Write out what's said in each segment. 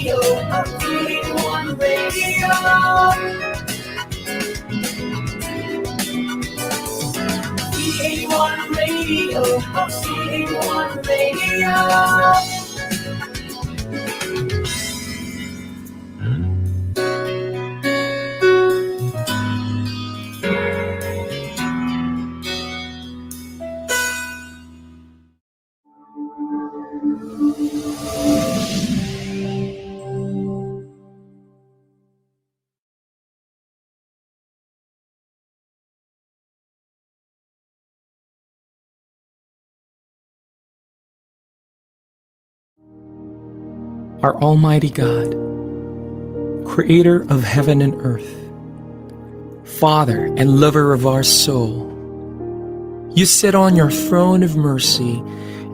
Radio, EP1 Radio. EP1 Radio, EP1 Radio. Our Almighty God, Creator of heaven and earth, Father and lover of our soul, you sit on your throne of mercy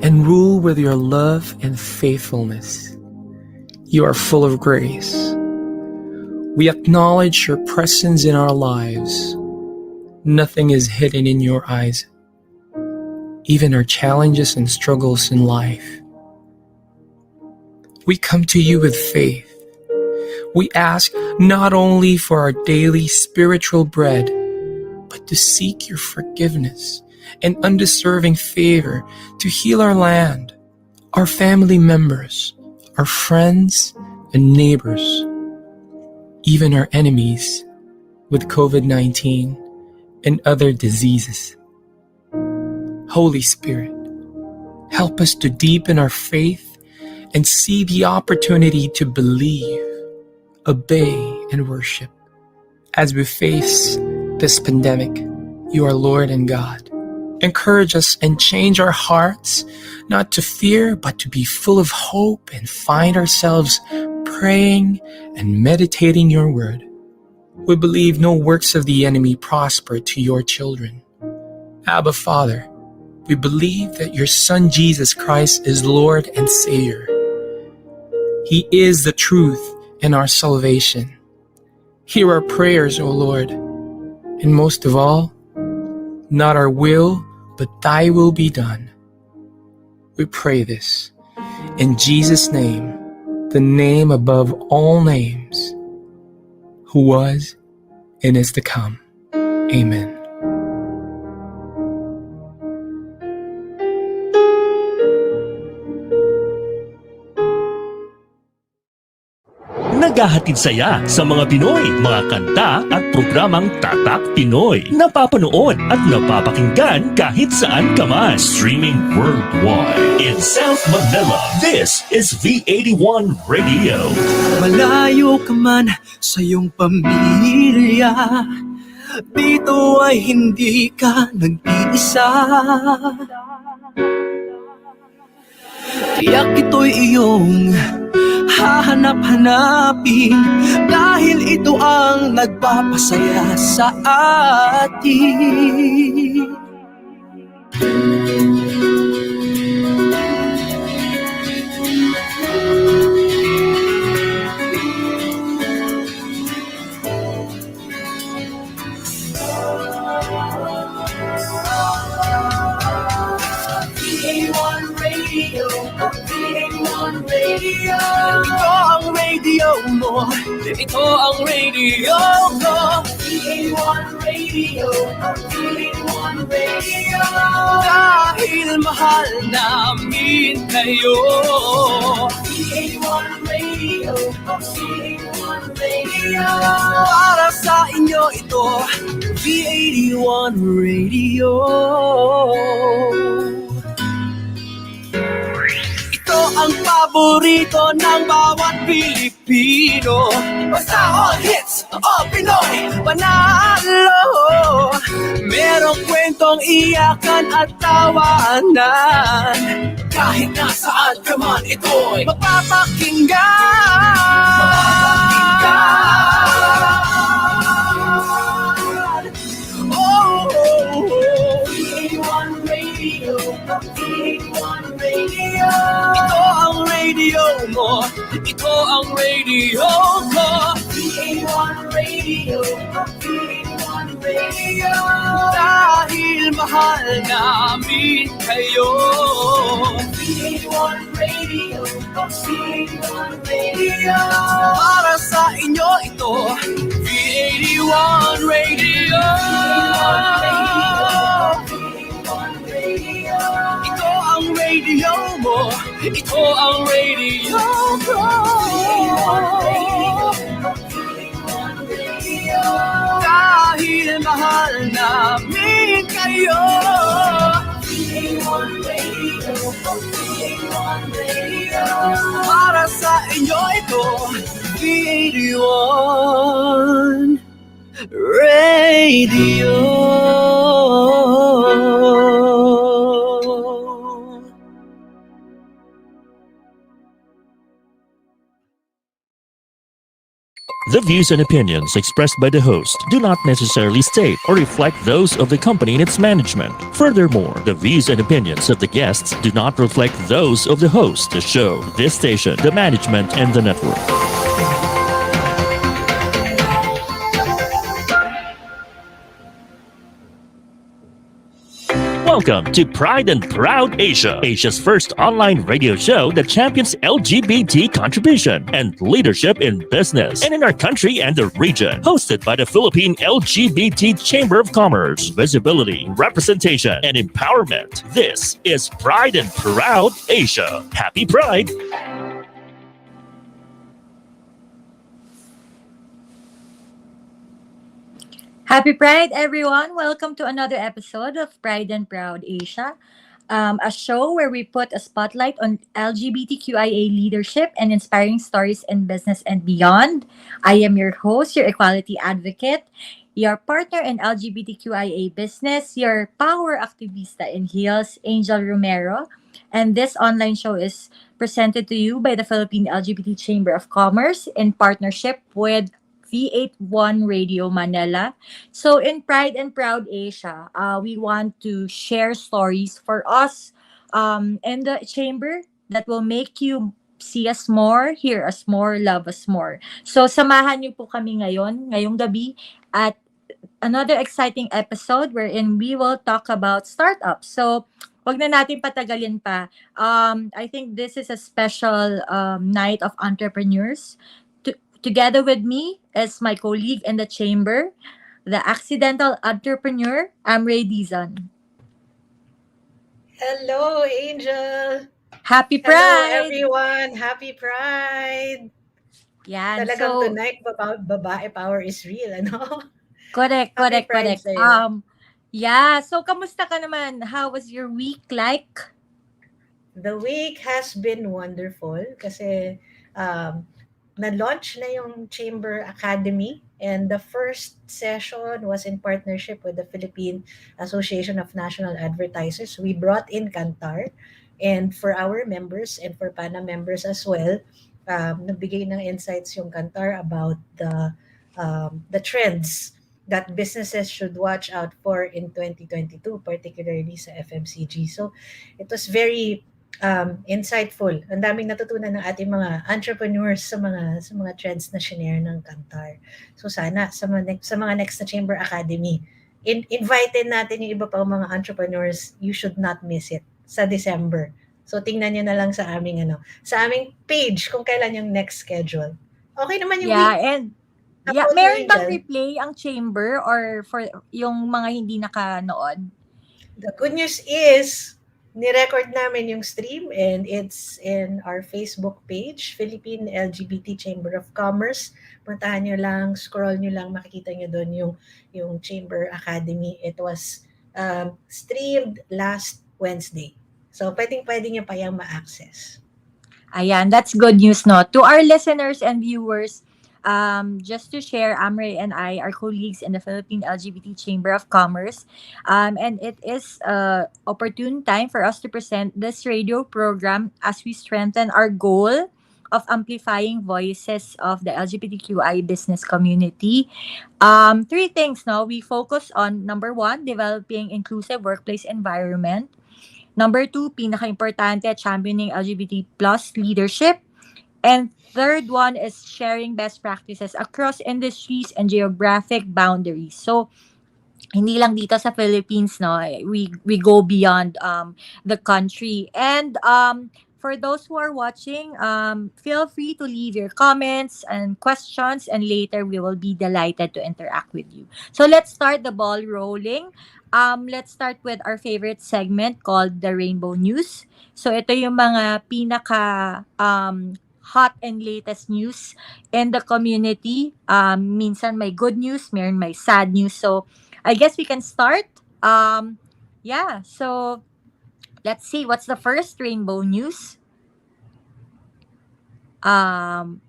and rule with your love and faithfulness. You are full of grace. We acknowledge your presence in our lives. Nothing is hidden in your eyes, even our challenges and struggles in life. We come to you with faith. We ask not only for our daily spiritual bread, but to seek your forgiveness and undeserving favor to heal our land, our family members, our friends and neighbors, even our enemies with COVID-19 and other diseases. Holy Spirit, help us to deepen our faith and see the opportunity to believe, obey, and worship. As we face this pandemic, you are Lord and God. Encourage us and change our hearts, not to fear, but to be full of hope and find ourselves praying and meditating your word. We believe no works of the enemy prosper to your children. Abba, Father, we believe that your Son Jesus Christ is Lord and Savior. He is the truth and our salvation. Hear our prayers, O Lord, and most of all, not our will, but thy will be done. We pray this in Jesus' name, the name above all names, who was and is to come. Amen. Naghahatid saya sa mga Pinoy, mga kanta at programang Tatak Pinoy. Napapanood at napapakinggan kahit saan ka man. Streaming worldwide. In South Manila, this is V81 Radio. Malayo ka man sa iyong pamilya, dito ay hindi ka nag-iisa. Tiyak ito'y iyong hahanap-hanapin, dahil ito ang nagpapasaya sa atin. Radio. Ito ang radio mo, ito ang radio ko. EP1 Radio, EP1 Radio. Dahil mahal namin kayo. EP1 Radio, EP1 Radio. Para sa inyo ito, V81 Radio. Ito ang paborito ng bawat Pilipino. Basta all hits, all Pinoy, panalo. Merong kwentong iyakan at tawanan, kahit nasaan ka man ito'y mapapakinggan. Oh, EP1 Radio, EP1 Radio. ito ang radio mo, ito ang radio ko. EP1 Radio, EP1 Radio. Radio. Dahil mahal namin kayo. VA1 Radio. VA1 Radio. Para sa inyo ito, V81 Radio. VA1 Radio. Ito ang radio mo, ito ang radio ko. VA1 Radio. Dahil mahal namin kayo. VA1 Radio. VA1 Radio. Para sa inyo ito, V81 Radio. The views and opinions expressed by the host do not necessarily state or reflect those of the company and its management. Furthermore, the views and opinions of the guests do not reflect those of the host, the show, this station, the management, and the network. Welcome to Pride and Proud Asia, Asia's first online radio show that champions LGBT contribution and leadership in business and in our country and the region. Hosted by the Philippine LGBT Chamber of Commerce, visibility, representation, and empowerment. This is Pride and Proud Asia. Happy Pride! Happy Pride, everyone! Welcome to another episode of Pride and Proud Asia, a show where we put a spotlight on LGBTQIA leadership and inspiring stories in business and beyond. I am your host, your equality advocate, your partner in LGBTQIA business, your Power Aktibista in heels, Angel Romero. And this online show is presented to you by the Philippine LGBT Chamber of Commerce in partnership with V81 Radio Manila. So in Pride and Proud Asia, we want to share stories for us in the chamber that will make you see us more, hear us more, love us more. So samahan niyo po kami ngayong gabi at another exciting episode wherein we will talk about startups. So wag na natin patagalin pa. I think this is a special night of entrepreneurs. Together with me is my colleague in the chamber, the accidental entrepreneur, Amrei. Hello, Angel. Happy Hello, Pride! everyone. Happy Pride. Yan, Talagang so, tonight, babae power is real, ano? correct. Pride sa'yo. Yeah, so kamusta ka naman? How was your week like? The week has been wonderful kasi na-launch na yung Chamber Academy, and the first session was in partnership with the Philippine Association of National Advertisers. We brought in Kantar, and for our members and for PANA members as well, nagbigay ng insights yung Kantar about the trends that businesses should watch out for in 2022, particularly sa FMCG. So it was very insightful. Ang daming natutunan ng ating mga entrepreneurs sa mga trends na shinare ng Kantar. So sana sa mga next na Chamber Academy, invite natin yung iba pang mga entrepreneurs. You should not miss it sa December. So tingnan niyo na lang sa aming page kung kailan yung next schedule. Okay naman yung Yeah, week. and Upload meron mo, bang Angel. replay ang chamber or for yung mga hindi nakanood? The good news is, ni-record namin yung stream and it's in our Facebook page, Philippine LGBT Chamber of Commerce. Puntahan nyo lang, scroll nyo lang, makikita nyo doon yung Chamber Academy. It was streamed last Wednesday. So, pwede nyo pa yung ma-access. Ayan, that's good news, no? To our listeners and viewers, just to share, Amrei and I are colleagues in the Philippine LGBT Chamber of Commerce. And it is an opportune time for us to present this radio program as we strengthen our goal of amplifying voices of the LGBTQI business community. Three things, no? We focus on, number one, developing inclusive workplace environment. Number two, pinaka-importante, championing LGBT plus leadership. And third one is sharing best practices across industries and geographic boundaries. So, hindi lang dito sa Philippines, no, we go beyond the country. And for those who are watching, feel free to leave your comments and questions, and later we will be delighted to interact with you. So let's start the ball rolling. Let's start with our favorite segment called the Rainbow News. So ito yung mga pinaka hot and latest news in the community. Minsan may good news, may sad news. So I guess we can start. Yeah, so let's see what's the first rainbow news. Um,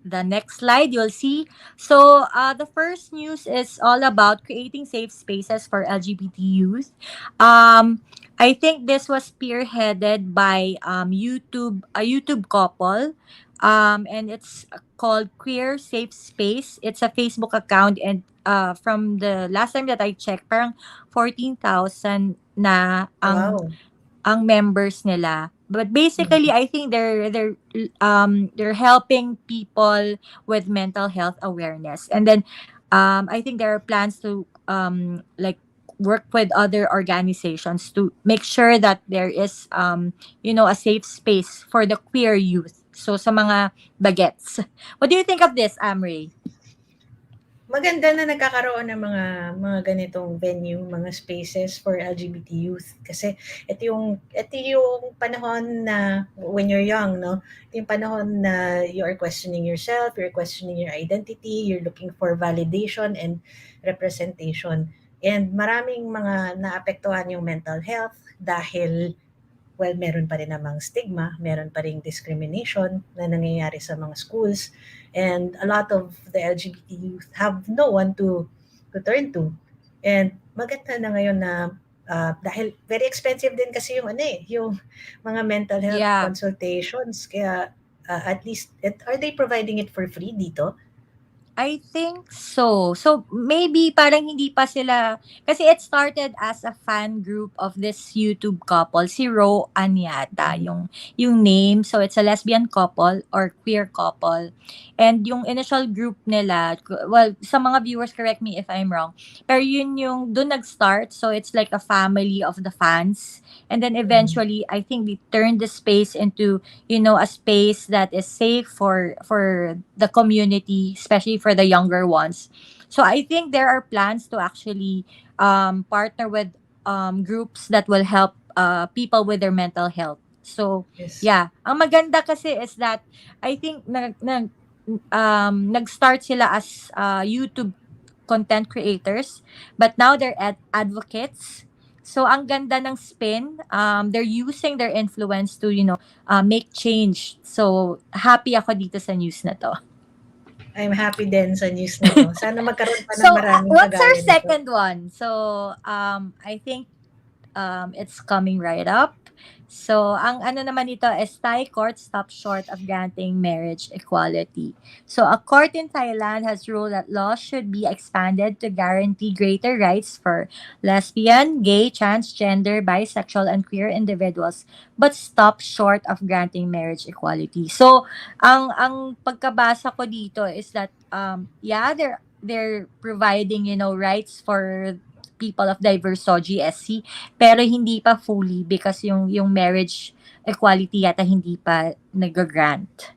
the next slide you'll see. So the first news is all about creating safe spaces for LGBT youth. I think this was spearheaded by a YouTube couple. And it's called Queer Safe Space. It's a Facebook account, and from the last time that I checked, parang 14,000 na Wow. ang members nila. But basically, I think they're helping people with mental health awareness. And then I think there are plans to like work with other organizations to make sure that there is a safe space for the queer youth. So sa mga bagets. What do you think of this, Amrei? Maganda na nagkakaroon ng mga ganitong venue, mga spaces for LGBT youth kasi ito yung panahon na when you're young, no? Ito yung panahon na you are questioning yourself, you're questioning your identity, you're looking for validation and representation. And maraming mga naapektuhan yung mental health dahil meron pa rin namang stigma, meron pa ring discrimination na nangyayari sa mga schools. And a lot of the LGBT youth have no one to turn to. And maganda na ngayon na dahil very expensive din kasi yung mga mental health Yeah. consultations. Kaya at least, are they providing it for free dito? I think so. So maybe parang hindi pa sila, kasi it started as a fan group of this YouTube couple, si Ro Anyata, yung name. So it's a lesbian couple or queer couple. And yung initial group nila, well, sa mga viewers, correct me if I'm wrong, pero yun yung doon nag-start. So it's like a family of the fans. And then eventually, I think they turned the space into a space that is safe for the community, especially for the younger ones. So I think there are plans to actually partner with groups that will help people with their mental health. So Yes. yeah, ang maganda kasi is that I think nag-start sila as YouTube content creators, but now they're advocates. So ang ganda ng spin. They're using their influence to make change. So happy ako dito sa news na to. I'm happy din sa news na to. Sana magkaroon pa ng So maraming what's our kagaya nito. second one? So I think it's coming right up. So, ang ano naman ito is Thai court stopped short of granting marriage equality. So, a court in Thailand has ruled that laws should be expanded to guarantee greater rights for lesbian, gay, transgender, bisexual, and queer individuals, but stopped short of granting marriage equality. So, ang pagkabasa ko dito is that yeah, they're providing rights for people of diverse GSC, pero hindi pa fully because yung marriage equality yata hindi pa nag-grant.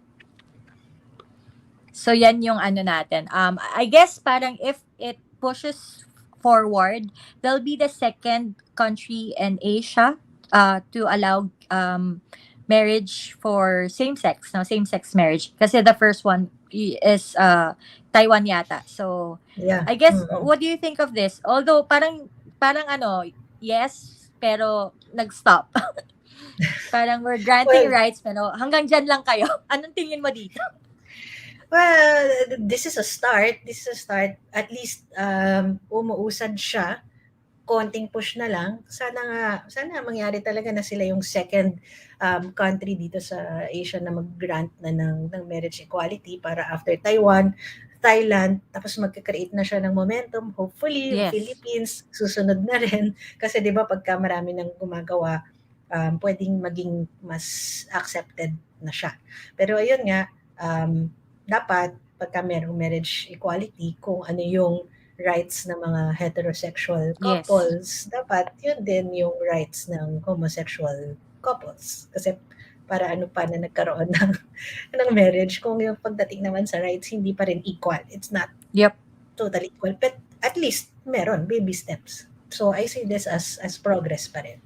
So yan yung ano natin. I guess parang if it pushes forward, they'll be the second country in Asia to allow marriage for same-sex marriage. Kasi the first one is Taiwan yata. So Yeah. I guess, what do you think of this? Although parang yes, pero nag-stop. Parang we're granting Well- rights, pero hanggang dyan lang kayo. Anong tingin mo dito? Well, this is a start. At least umuusad siya. Konting push na lang. Sana mangyari talaga na sila yung second country dito sa Asia na mag-grant na ng marriage equality para after Taiwan, Thailand, tapos magka-create na siya ng momentum. Hopefully, Yes. Philippines, susunod na rin. Kasi di ba pagka marami nang gumagawa, pwedeng maging mas accepted na siya. Pero ayun nga, dapat pagka merong marriage equality, kung ano yung rights ng mga heterosexual Yes. couples, dapat yun din yung rights ng homosexual couples. Kasi para ano pa na nagkaroon ng, ng marriage kung yung pagdating naman sa rights hindi pa rin equal. It's not Yep. totally equal, but at least meron, baby steps. So I see this as progress pa rin.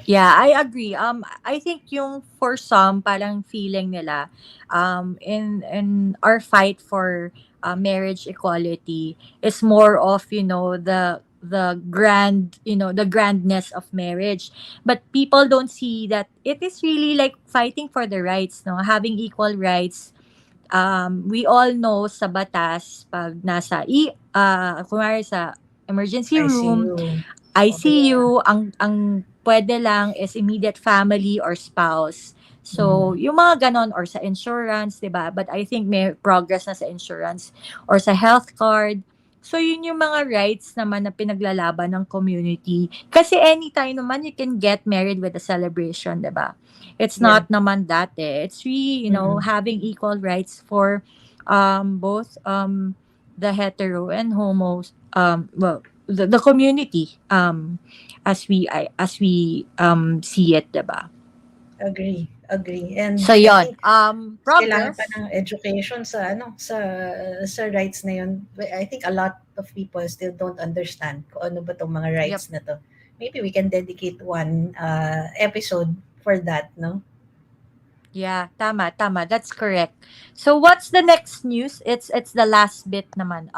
Yeah, I agree. I think yung for some parang feeling nila in our fight for marriage equality is more of, the grand, the grandness of marriage. But people don't see that it is really like fighting for the rights, no? Having equal rights. We all know sa batas pag nasa kunwari sa emergency I see room, you. ICU, ang pwede lang is immediate family or spouse. So, yung mga ganon or sa insurance, 'di ba? But I think may progress na sa insurance or sa health card. So, yun yung mga rights naman na pinaglalaban ng community. Kasi anytime naman you can get married with a celebration, 'di ba? It's Yeah. not naman that eh. It's really, having equal rights for both the hetero and homos the community as we see it, diba? Agree. And So I yon, think kailangan progress. pa ng education sa rights na yun. I think a lot of people still don't understand kung ano ba tong mga rights na to. Maybe we can dedicate one episode for that, no? Yeah, tama. That's correct. So what's the next news? It's the last bit naman.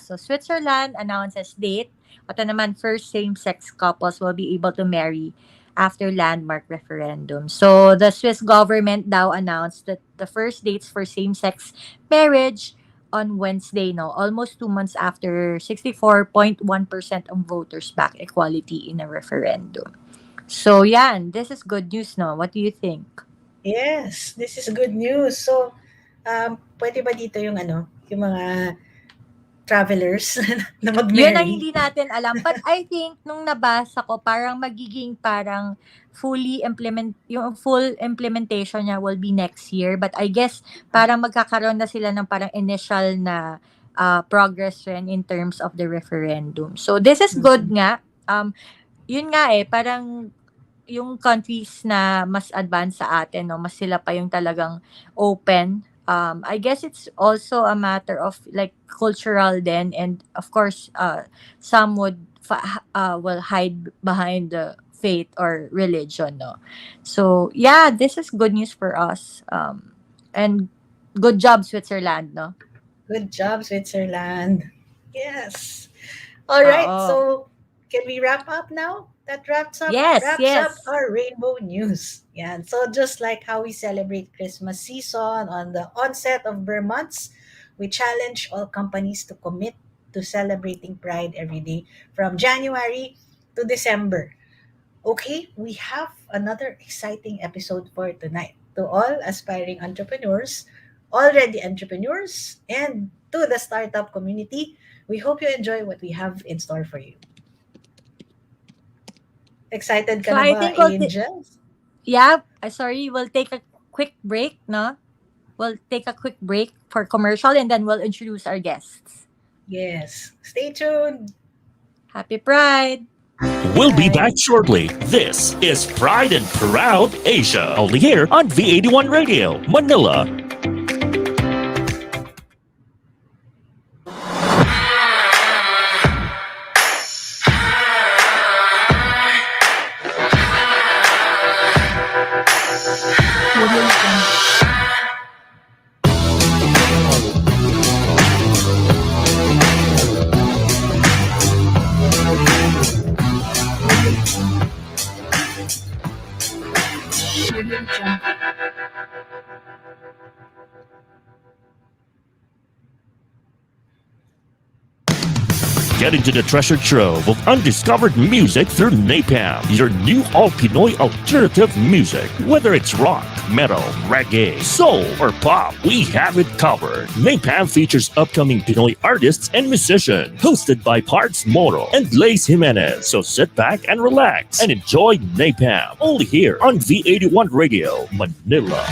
So Switzerland announces date. Ito naman, first same-sex couples will be able to marry after landmark referendum. So the Swiss government daw announced that the first dates for same-sex marriage on Wednesday, no, almost 2 months after 64.1% of voters back equality in a referendum. So yan, this is good news, no? What do you think? Yes, this is good news. So, pwede ba dito yung yung mga travelers na mag-marry? Yun ang hindi natin alam. But I think, nung nabasa ko, parang magiging parang yung full implementation niya will be next year. But I guess, parang magkakaroon na sila ng parang initial na progress rin in terms of the referendum. So, this is good nga. Yun nga parang yung countries na mas advanced sa atin, no, mas sila pa yung talagang open. I guess it's also a matter of like cultural then, and of course some will hide behind the faith or religion, no. So yeah, this is good news for us, and good job Switzerland, no. Good job, Switzerland. Yes. All right, so can we wrap up now? That wraps up our rainbow news. Yeah. So just like how we celebrate Christmas season on the onset of Burr months, we challenge all companies to commit to celebrating Pride every day from January to December. Okay, we have another exciting episode for tonight. To all aspiring entrepreneurs, already entrepreneurs, and to the startup community, we hope you enjoy what we have in store for you. Excited ka So na I ba, think we'll Angel? Yeah, sorry, we'll take a quick break, no? We'll take a quick break for commercial and then we'll introduce our guests. Yes. Stay tuned. Happy Pride! We'll be back shortly. This is Pride and Proud Asia, only here on V81 Radio, Manila. Get into the treasure trove of undiscovered music through Napalm, your new all-Pinoy alternative music. Whether it's rock, metal, reggae, soul, or pop, we have it covered. Napalm features upcoming Pinoy artists and musicians, hosted by Parts Moro and Lace Jimenez. So sit back and relax and enjoy Napalm, only here on V81 Radio, Manila.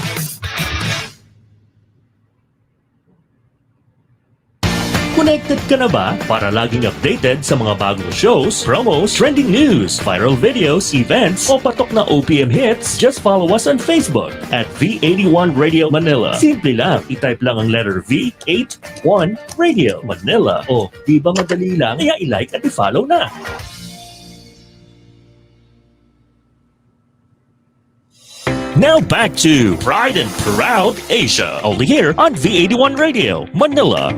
Connected ka na ba para laging updated sa mga bagong shows, promos, trending news, viral videos, events, o patok na OPM hits? Just follow us on Facebook at V81 Radio Manila. Simple lang, itype lang ang letter V81 Radio Manila. O, di ba madali lang? Kaya i-like at i-follow na. Now back to Pride and Proud Asia, only here on V81 Radio Manila.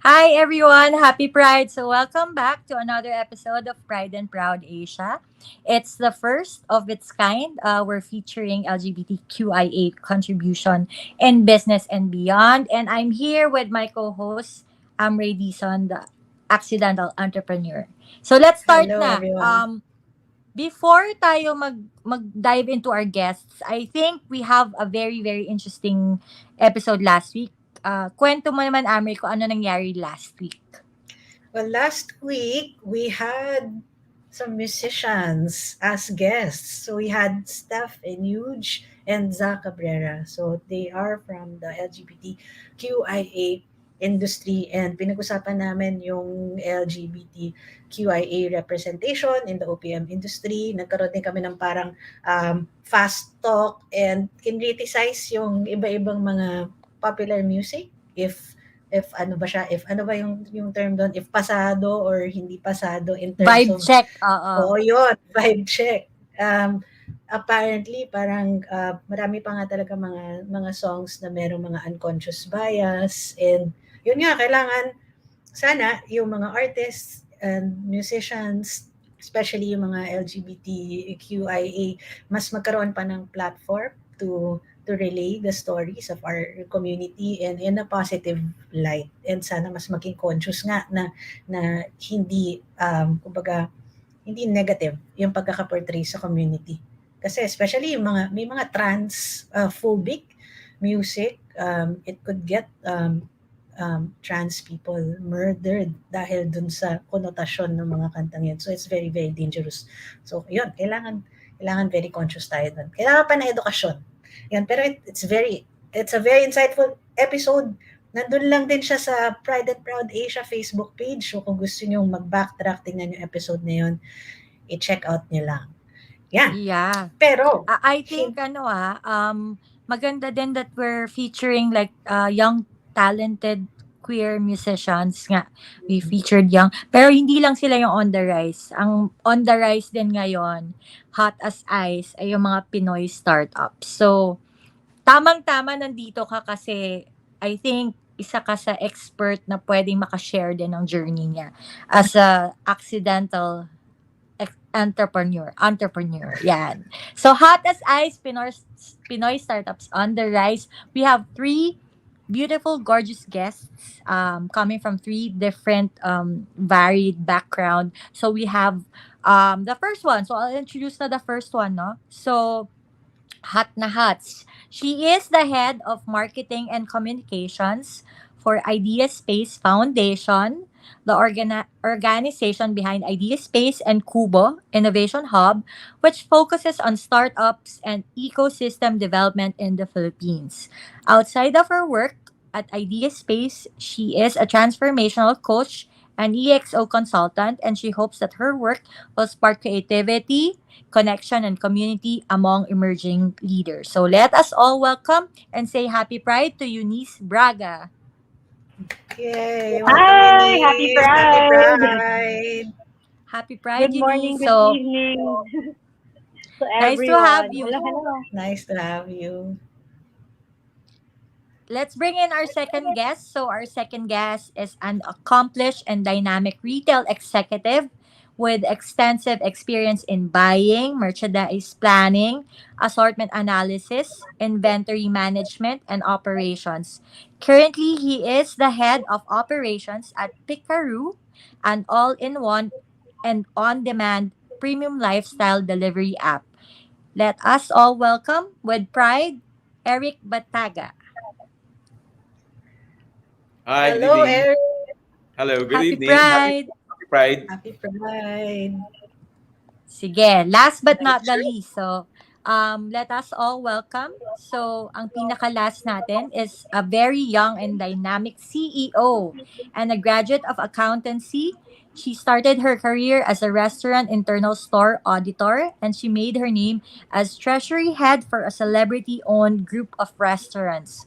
Hi everyone, happy Pride. So welcome back to another episode of Pride and Proud Asia. It's the first of its kind. We're featuring LGBTQIA contribution in business and beyond. And I'm here with my co-host, Amrei, the accidental entrepreneur. So let's start Hello, na. everyone. Before tayo mag-dive into our guests, I think we have a very, very interesting episode last week. Kwento mo naman, Amri, kung ano nangyari last week. Well, last week, we had some musicians as guests. So we had Steph and Huge and Zach Cabrera. So they are from the LGBTQIA industry and pinag-usapan namin yung LGBTQIA representation in the OPM industry. Nagkaroon din kami ng parang fast talk and criticize yung iba-ibang mga popular music if ano ba siya, if ano ba yung term doon, if pasado or hindi pasado in terms Vibe of check, oo. yun, vibe check. Apparently parang marami pa nga talaga mga songs na merong mga unconscious bias, and yun nga, kailangan sana yung mga artists and musicians, especially yung mga LGBTQIA, mas magkaroon pa ng platform to relay the stories of our community and in a positive light, and sana mas maging conscious nga na hindi kumbaga hindi negative yung pagkaka-portray sa community, kasi especially yung may mga trans phobic music, it could get trans people murdered dahil dun sa konotasyon ng mga kantang yun. So it's very, very dangerous. So yun, kailangan very conscious tayo dun. Kailangan pa na edukasyon. Yan, pero it's a very insightful episode. Nandun lang din siya sa Pride and Proud Asia Facebook page. So kung gusto niyo mag-backtrack, tingnan yung episode na yun, i-check out niyo lang. Yan. Yeah. Pero I think maganda din that we're featuring like young talented queer musicians nga. We featured young, pero hindi lang sila yung on the rise. Ang on the rise din ngayon, hot as ice, ay yung mga Pinoy startups. So tamang-tama nandito ka kasi I think isa ka sa expert na pwedeng makashare din ng journey niya as a accidental entrepreneur. Yan. So hot as ice, Pinoy startups on the rise. We have 3 beautiful, gorgeous guests coming from 3 different varied background. So we have the first one. So I'll introduce na the first one, no? So Hot na Hats. She is the head of marketing and communications for Idea Space Foundation, the organization behind Idea Space and Kubo Innovation Hub, which focuses on startups and ecosystem development in the Philippines. Outside of her work at Idea Space, she is a transformational coach and EXO consultant, and she hopes that her work will spark creativity, connection, and community among emerging leaders. So let us all welcome and say Happy Pride to Eunice Braga. yay! Hi! Happy Pride! Pride! Happy Pride, Good morning, Eunice. good So, evening to Nice to everyone. have you. Hello. Nice to have you. let's bring in our second guest. So our second guest is an accomplished and dynamic retail executive with extensive experience in buying, merchandise planning, assortment analysis, inventory management, and operations. Currently, he is the head of operations at Picaroo, an all-in-one and on-demand premium lifestyle delivery app. Let us all welcome with pride, Eric Bataga. Hi, good Hello, evening. Eric. Hello, good Happy evening. Pride! Happy Pride. Happy Pride. Sige, last but not the least. So, Let us all welcome. So, ang pinaka-last natin is a very young and dynamic CEO and a graduate of accountancy. She started her career as a restaurant internal store auditor, and she made her name as treasury head for a celebrity-owned group of restaurants.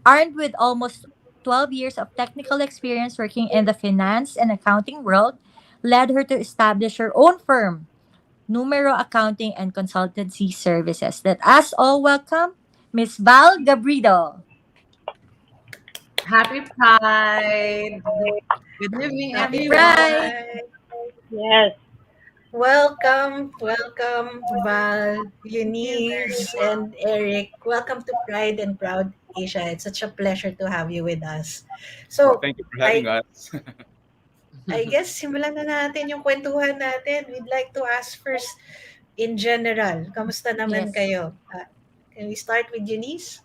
Armed with almost 12 years of technical experience working in the finance and accounting world, led her to establish her own firm, Numero Accounting and Consultancy Services. Let us all welcome Miss Val Gabrido. Happy Pride! Good evening, Happy Happy Pride! everyone. Pride! Yes. Welcome, Val, Eunice, and Eric. Welcome to Pride and Proud Asia. It's such a pleasure to have you with us. Well, So, thank you for having I us. I guess simulan na natin yung kwentuhan natin. We'd like to ask first, in general, kamusta naman Yes. kayo? Can we start with Eunice?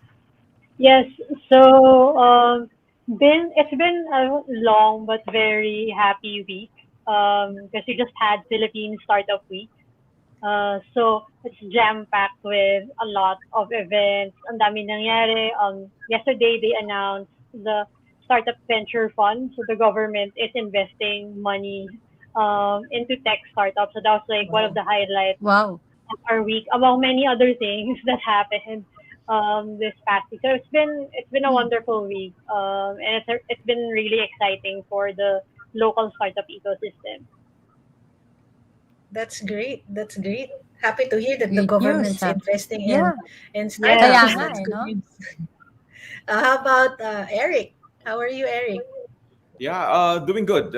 Yes. So, it's been a long but very happy week. Because we just had Philippine Startup Week. So it's jam packed with a lot of events. Ang dami nangyari. Yesterday they announced the Startup Venture Fund. So the government is investing money into tech startups. So that was like one of the highlights Wow. of our week, among many other things that happened this past week. So it's been a wonderful week, and it's been really exciting for the local startup ecosystem. That's great. That's great. Happy to hear that the Great news. government's investing Yeah. in Yeah. Kaya startups. nga That's eh, good no? news. How about Eric? How are you, Eric? Yeah, doing good.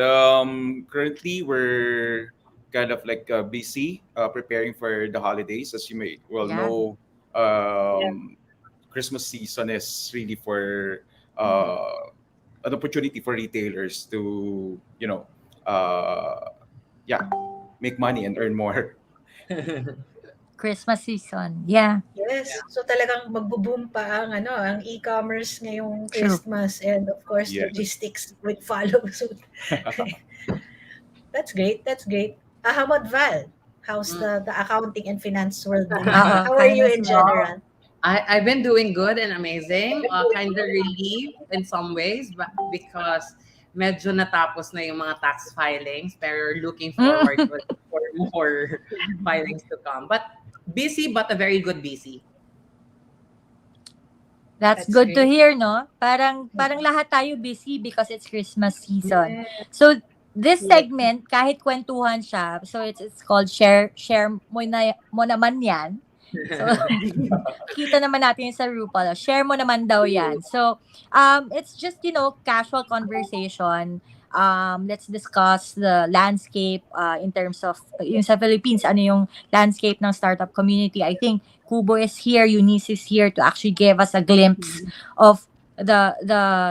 Currently, we're kind of like busy preparing for the holidays. As you may well Yeah. know, Yeah. Christmas season is really for Mhm. an opportunity for retailers to, yeah, make money and earn more. Christmas season. Yeah. Yes. So talagang magbo-boom pa ang e-commerce ngayong True. Christmas, and of course Yes. logistics would follow suit. That's great. That's great. How about Val? How's Mm. the accounting and finance world been? Oo, How are you finance in world. general? I've been doing good and amazing. Kind of relieved in some ways because medyo natapos na yung mga tax filings pero looking forward Mm. for more filings to come. But busy but a very good busy. That's That's good to great. hear, no? Parang lahat tayo busy because it's Christmas season. So this Yeah. segment, kahit kwentuhan siya, so it's called share mo naman yan. So kita naman natin sa RuPaul. Share mo naman daw yan. So it's just, casual conversation. Let's discuss the landscape in terms of yung sa Philippines, ano yung landscape ng startup community. I think Kubo is here, Eunice is here to actually give us a glimpse of the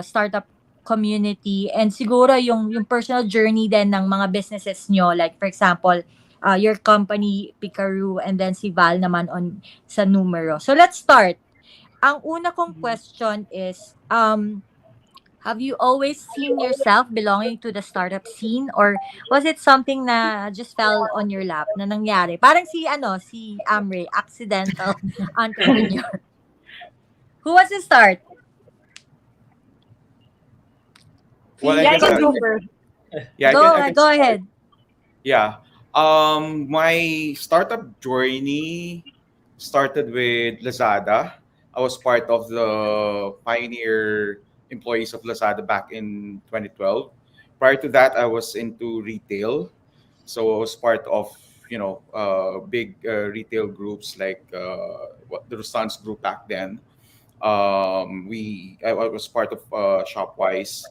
startup community, and siguro yung personal journey din ng mga businesses nyo, like for example your company Picaru, and then si Val naman on sa Numero. So let's start. Ang una kong question is, have you always seen yourself belonging to the startup scene, or was it something na just fell on your lap na nangyari? Parang si Amrei, accidental entrepreneur. Who wants to start? Well, I Yeah, guess you I, go first. yeah, I can Go start. ahead. Yeah. My startup journey started with Lazada. I was part of the pioneer employees of Lazada back in 2012. Prior to that, I was into retail. So I was part of, big retail groups like what the Rustans group back then. I was part of Shopwise.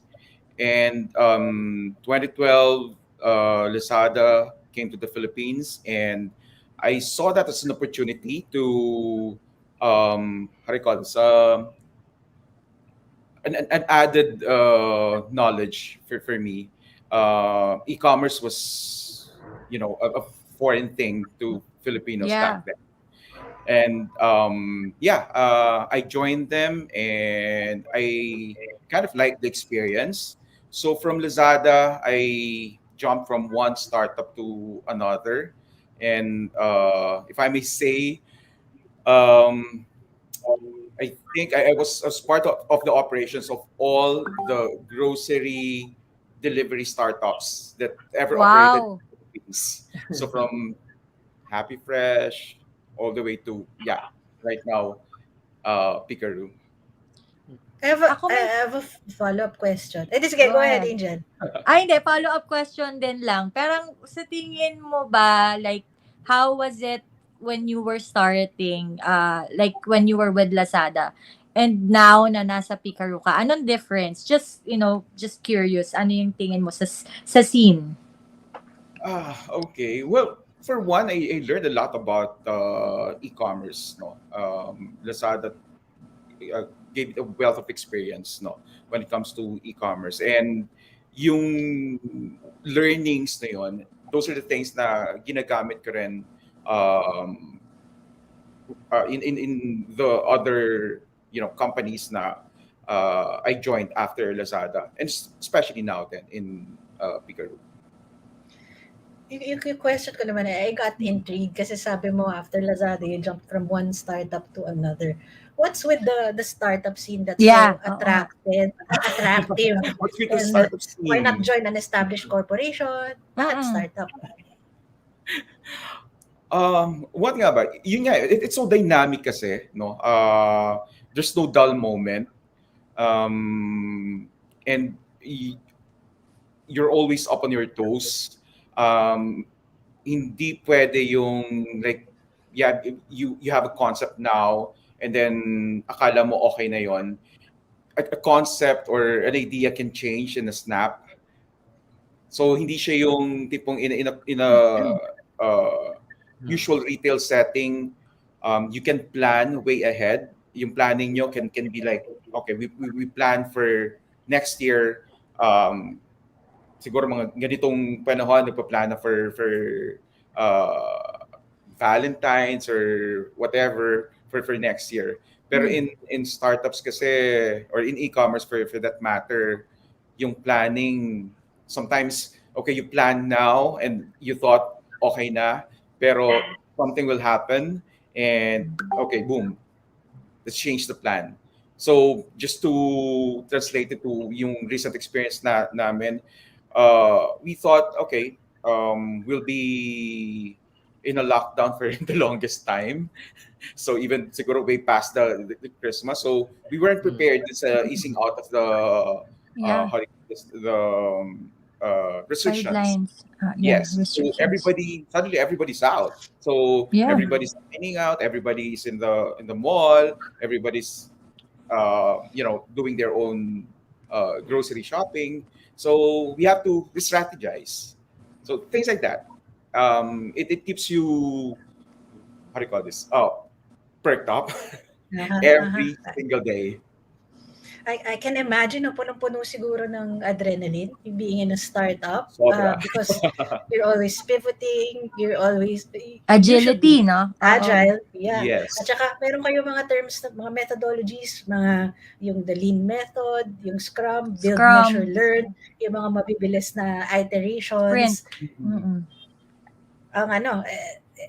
And 2012, Lazada came to the Philippines, and I saw that as an opportunity to, how do you call this, an added knowledge for me. E-commerce was, a foreign thing to Filipinos Yeah. back then. And I joined them, and I kind of liked the experience. So from Lazada, I jumped from one startup to another. And if I may say, Um, I think I was part of the operations of all the grocery delivery startups that ever operated in Wow. the Philippines. So from Happy Fresh all the way to, yeah, right now, Picaroo. Ako I may have a follow-up question. Sige, Go go ahead, ahead. Angel. Hindi, follow-up question din lang. Parang sa tingin mo ba, like, how was it when you were starting, like, when you were with Lazada? And now na nasa Picaru ka, anong difference? Just, just curious, ano yung tingin mo sa scene? Okay. Well, for one, I learned a lot about e-commerce. No, Lazada gave a wealth of experience. No, when it comes to e-commerce, and yung learnings na yun, those are the things na ginagamit ko rin um, in the other companies na I joined after Lazada, and especially now then in Picaru. Yung question ko naman, I got intrigued kasi sabi mo after Lazada, you jumped from one startup to another. What's with the startup scene that's Yeah, so oo. attractive? What's with the And startup why not scene? join an established corporation? Bakit Mm-mm. startup? What nga ba? Yun nga, it's so dynamic kasi, no? There's no dull moment. And you're always up on your toes. Um, Hindi pwede yung like, yeah, you have a concept now and then akala mo okay na yon. A concept or an idea can change in a snap. So hindi siya yung tipong in a uh, usual retail setting. You can plan way ahead. Yung planning nyo can be like, okay, we plan for next year. Siguro mga ganitong panahon nagpaplano for uh, Valentine's or whatever for next year. Pero Mm. in startups kasi or in e-commerce for that matter, yung planning sometimes okay you plan now and you thought okay na pero something will happen and okay boom, let's change the plan. So just to translate it to yung recent experience namin, we thought, okay, we'll be in a lockdown for the longest time. So even siguro way past the Christmas. So we weren't prepared sa easing out of the Yeah, how do you call this, the restrictions. guidelines. Yeah, Yes. So restrictions. everybody's out. So Yeah. everybody's dining out. Everybody's in the mall. Everybody's doing their own grocery shopping. So we have to strategize. So things like that. It keeps you, how do you call this? Oh, perked up every single day. I can imagine na punong-puno siguro ng adrenaline, yung being in a startup, Sobra. because you're always pivoting, you should Agility, be no? Oo. agile, yeah. At Yes. saka meron kayo mga terms, mga methodologies, mga yung the lean method, yung scrum, build, measure, Scrum, learn, yung mga mabibilis na sprint. iterations. Mm-mm. Ang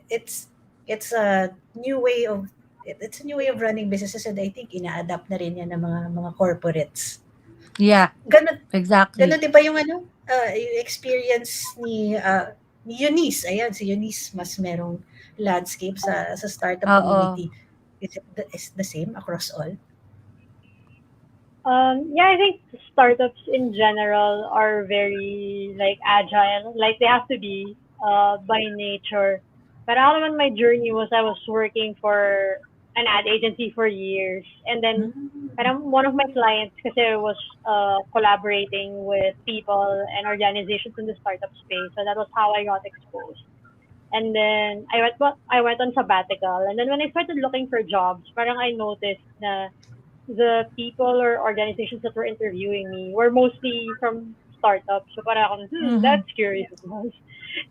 it's it's a new way of it's a new way of running businesses, and I think ina-adapt na rin yan ng mga corporates. Yeah, Ganun, exactly. ganun din ba yung yung experience ni Eunice? Ayan, si Eunice mas merong landscape sa startup Oo. community. Is the same across all? Yeah, I think startups in general are very like agile. Like they have to be by nature. But out of my journey was I was working for an ad agency for years, and then parang one of my clients kasi was collaborating with people and organizations in the startup space, so that was how I got exposed. And then I went on sabbatical, and then when I started looking for jobs, parang I noticed na the people or organizations that were interviewing me were mostly from startups. So parang ako, that's curious.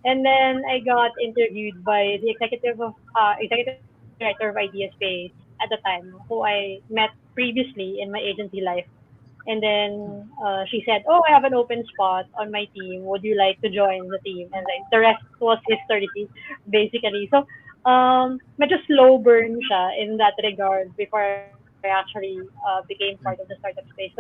And then I got interviewed by the executive director of Idea Space at the time, who I met previously in my agency life. And then she said, "Oh, I have an open spot on my team. Would you like to join the team?" And like the rest was history, basically. So medyo slow burn siya in that regard before I actually became part of the startup space.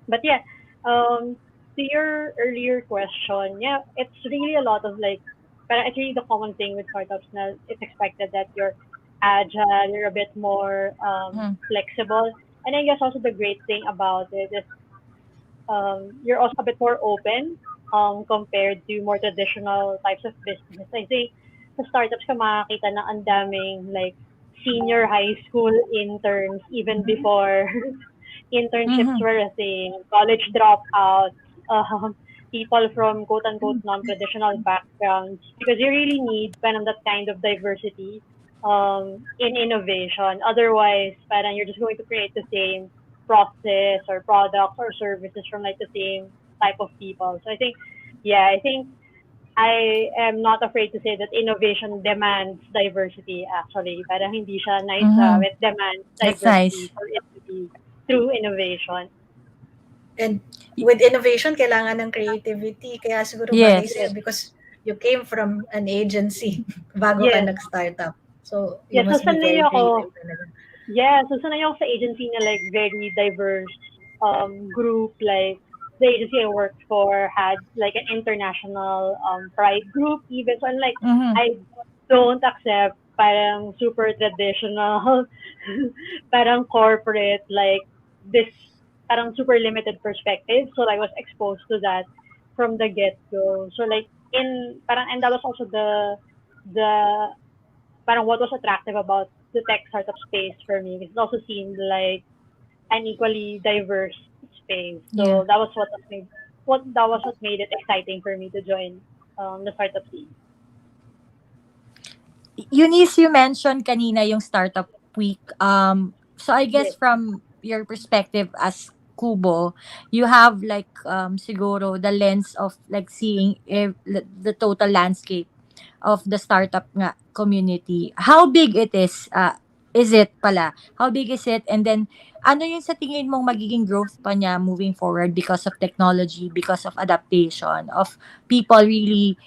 But yeah, um, to your earlier question, yeah, it's really a lot of like, but it's really the common thing with startups now. It's expected that you're agile, you're a bit more Mhm. flexible, and I guess also the great thing about it is you're also a bit more open compared to more traditional types of business. I think sa startups ka makakita na ang daming like senior high school interns even before internships Mhm. were a thing, college dropouts, people from quote unquote non-traditional backgrounds, because you really need parang that kind of diversity in innovation. Otherwise, parang you're just going to create the same process or products or services from like the same type of people. So I think, yeah, I think I am not afraid to say that innovation demands diversity actually. Parang hindi siya nice Mhm. it demands That's diversity nice. for it to be through innovation. And with innovation, kailangan ng creativity. Kaya siguro bagay Yes. sa'yo because you came from an agency bago ka Yes. nag-startup. So, you Yes, so must be sanay very ako. creative talaga. Yeah, so sanay ako sa agency na like very diverse group. Like the agency I worked for had like an international pride group even. So I'm like Mhm. I don't accept parang super traditional, parang corporate like this parang super limited perspective. So I was exposed to that from the get go. So like in parang and that was also the parang what was attractive about the tech startup space for me. It also seemed like an equally diverse space. Yeah. So that was what made it exciting for me to join the startup scene. Eunice, you mentioned kanina yung startup week. So I guess Yes. from your perspective as Kubo, you have like siguro the lens of like seeing the total landscape of the startup nga community. How big it is it pala? How big is it? And then ano yung sa tingin mong magiging growth pa niya moving forward because of technology, because of adaptation, of people really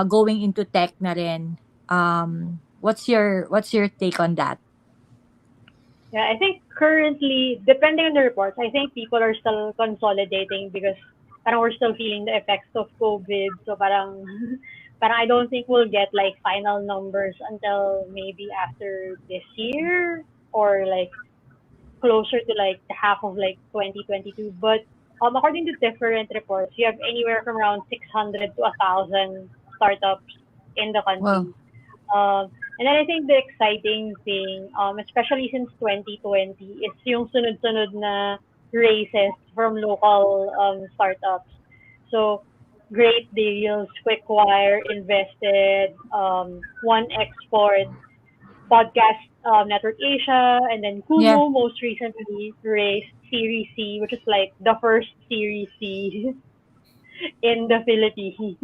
going into tech na rin? What's your take on that? Yeah, I think currently, depending on the reports, I think people are still consolidating because parang we're still feeling the effects of COVID. So parang, parang I don't think we'll get like final numbers until maybe after this year or like closer to like the half of like 2022. But according to different reports, you have anywhere from around 600 to 1,000 startups in the Well, country. And then I think the exciting thing, especially since 2020, is yung sunod-sunod na races from local startups. So great deals, Quickwire invested, One Export, Podcast Network Asia, and then yeah. Kumu most recently raised Series C, which is like the first Series C in the Philippines.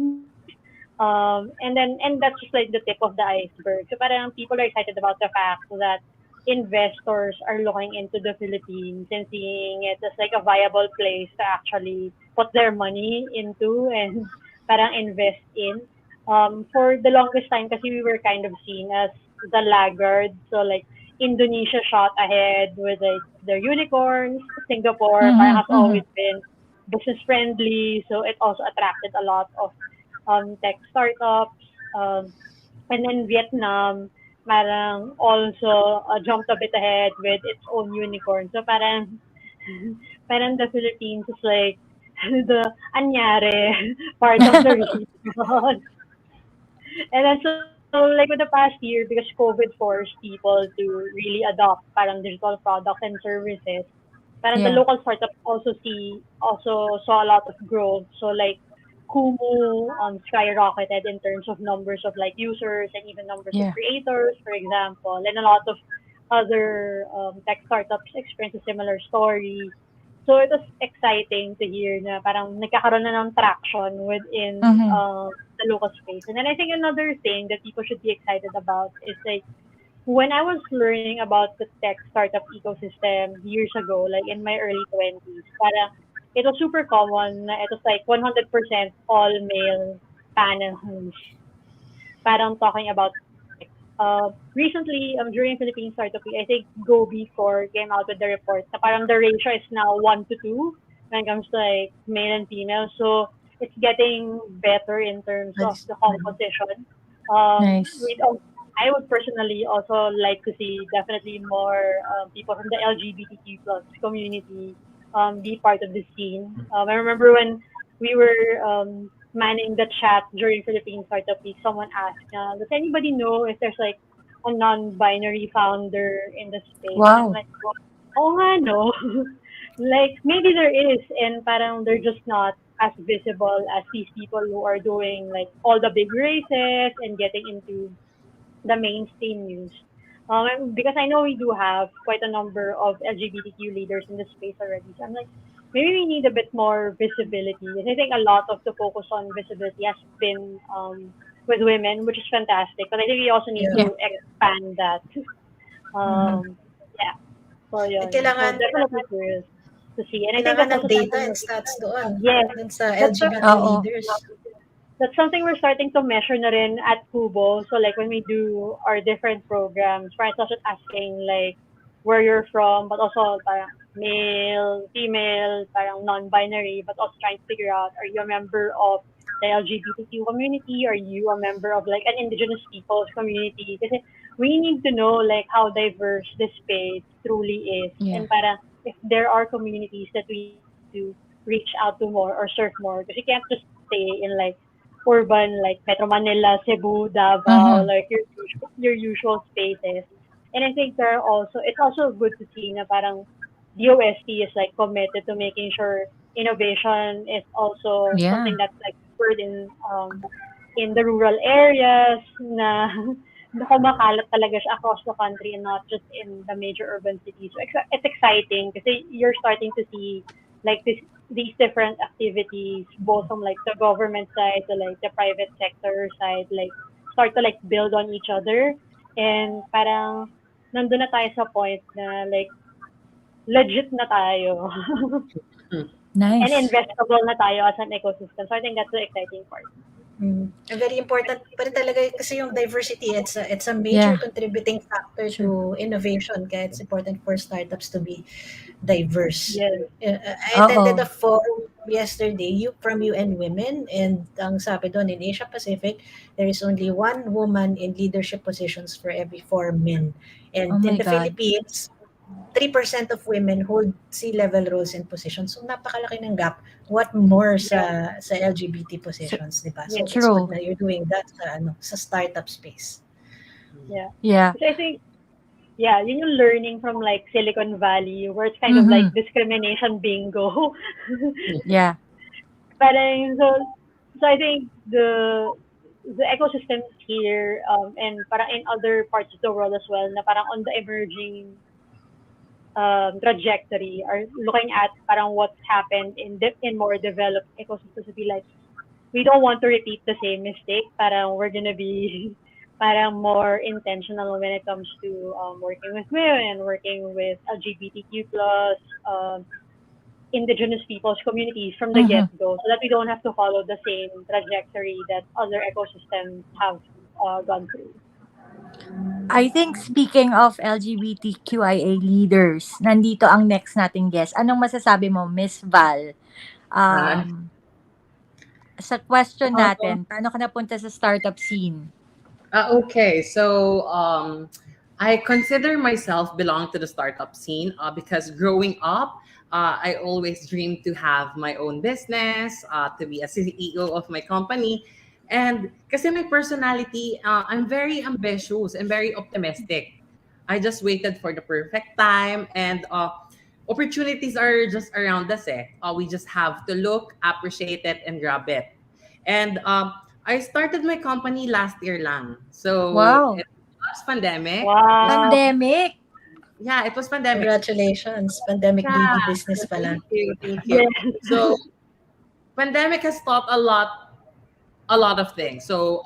And that's just like the tip of the iceberg. So parang people are excited about the fact that investors are looking into the Philippines and seeing it as like a viable place to actually put their money into and parang invest in. For the longest time kasi we were kind of seen as the laggard. So like Indonesia shot ahead with like their unicorns. Singapore parang Mhm. has Mhm. always been business friendly. So it also attracted a lot of tech startups. And then Vietnam parang also jumped a bit ahead with its own unicorn. So parang parang the Philippines is like the anyare part of the region. And then so like with the past year, because COVID forced people to really adopt parang digital products and services, parang the Yeah. local startups also saw a lot of growth. So like Kumu skyrocketed in terms of numbers of like users and even numbers of Yeah. creators, for example, and a lot of other tech startups experience a similar story. So it was exciting to hear na parang nagkakaroon na ng traction within Mhm. the local space. And then I think another thing that people should be excited about is like when I was learning about the tech startup ecosystem years ago, like in my early 20s, parang it was super common na it was like 100% all male panels. Parang talking about tech. Recently, during Philippine Startup Week, I think Go B4 came out with the report na parang the ratio is now 1 to 2 when it comes to like male and female. So it's getting better in terms of That's the composition. Nice. I would personally also like to see definitely more people from the LGBTQ plus community be part of the scene. I remember when we were manning the chat during Philippine Startup Week, someone asked, does anybody know if there's like a non-binary founder in the space? And I'm Wow. like, oh nga, no. Like, maybe there is, and parang they're just not as visible as these people who are doing like all the big races and getting into the mainstream news. Because I know we do have quite a number of LGBTQ leaders in the space already. So I'm like, maybe we need a bit more visibility. And I think a lot of the focus on visibility has been with women, which is fantastic. But I think we also need Yeah. Yeah. to expand that. Um, yeah. So At yun. So kailangan definitely curious to see. And I think kailangan that's ng also data something. and stats doon. Yes, Dun sa that's a, LGBT Oo. leaders. that's something we're starting to measure na rin at Kubo. So like when we do our different programs, right, not just asking like where you're from, but also parang male, female, parang non-binary, but also trying to figure out, are you a member of the LGBTQ community? Are you a member of like an indigenous peoples community? Kasi we need to know like how diverse this space truly is. Yeah. And parang if there are communities that we need to reach out to more or serve more, because you can't just stay in like urban like Metro Manila, Cebu, Davao, Mm-hmm. like your usual spaces. And I think there are also it's also good to see na parang DOST is like committed to making sure innovation is also Yeah. something that's like spurred in the rural areas na na kumakalat talaga siya across the country and not just in the major urban cities. So it's exciting kasi you're starting to see like these different activities both from like the government side to like the private sector side like start to like build on each other and parang nandun na tayo sa point na like legit na tayo and Nice. investable na tayo as an ecosystem. So I think that's the exciting part. And very important pa rin talaga kasi yung diversity, it's a major Yeah. contributing factor True. to innovation, kaya it's important for startups to be diverse. Yes. I attended a Oo. forum yesterday from UN Women, and ang sabi doon, in Asia Pacific, there is only one woman in leadership positions for every 4 men. Oh And in my the God. Philippines, 3% of women hold C-level roles and positions. So napakalaki ng gap. What more Yeah. sa LGBT positions, 'di ba? So Yes. it's good True. na you're doing that sa startup space. Yeah. Yeah. Kasi I think yeah, yun yung learning from like Silicon Valley where it's kind of like Mm-hmm. discrimination bingo. Yeah. Parang so I think the ecosystems here and parang in other parts of the world as well na parang on the emerging trajectory are looking at parang what's happened in more developed ecosystems to be like we don't want to repeat the same mistake. Parang we're gonna be parang more intentional when it comes to working with women, working with LGBTQ plus indigenous peoples communities from the Mm-hmm. get-go so that we don't have to follow the same trajectory that other ecosystems have gone through. I think speaking of LGBTQIA leaders, nandito ang next nating guest. Anong masasabi mo, Miss Val? Ah, Um, sa question uh, natin, paano ka napunta sa startup scene? okay, so I consider myself belong to the startup scene because growing up, I always dreamed to have my own business, to be a CEO of my company. And kasi my personality, I'm very ambitious and very optimistic. I just waited for the perfect time and opportunities are just around us. We just have to look, appreciate it, and grab it. And I started my company last year lang. So Wow. it was pandemic. It was Wow. Pandemic. yeah, it was pandemic. Congratulations, pandemic baby Yeah. business pala. Thank you. Thank you. Yes. So pandemic has taught a lot of things. So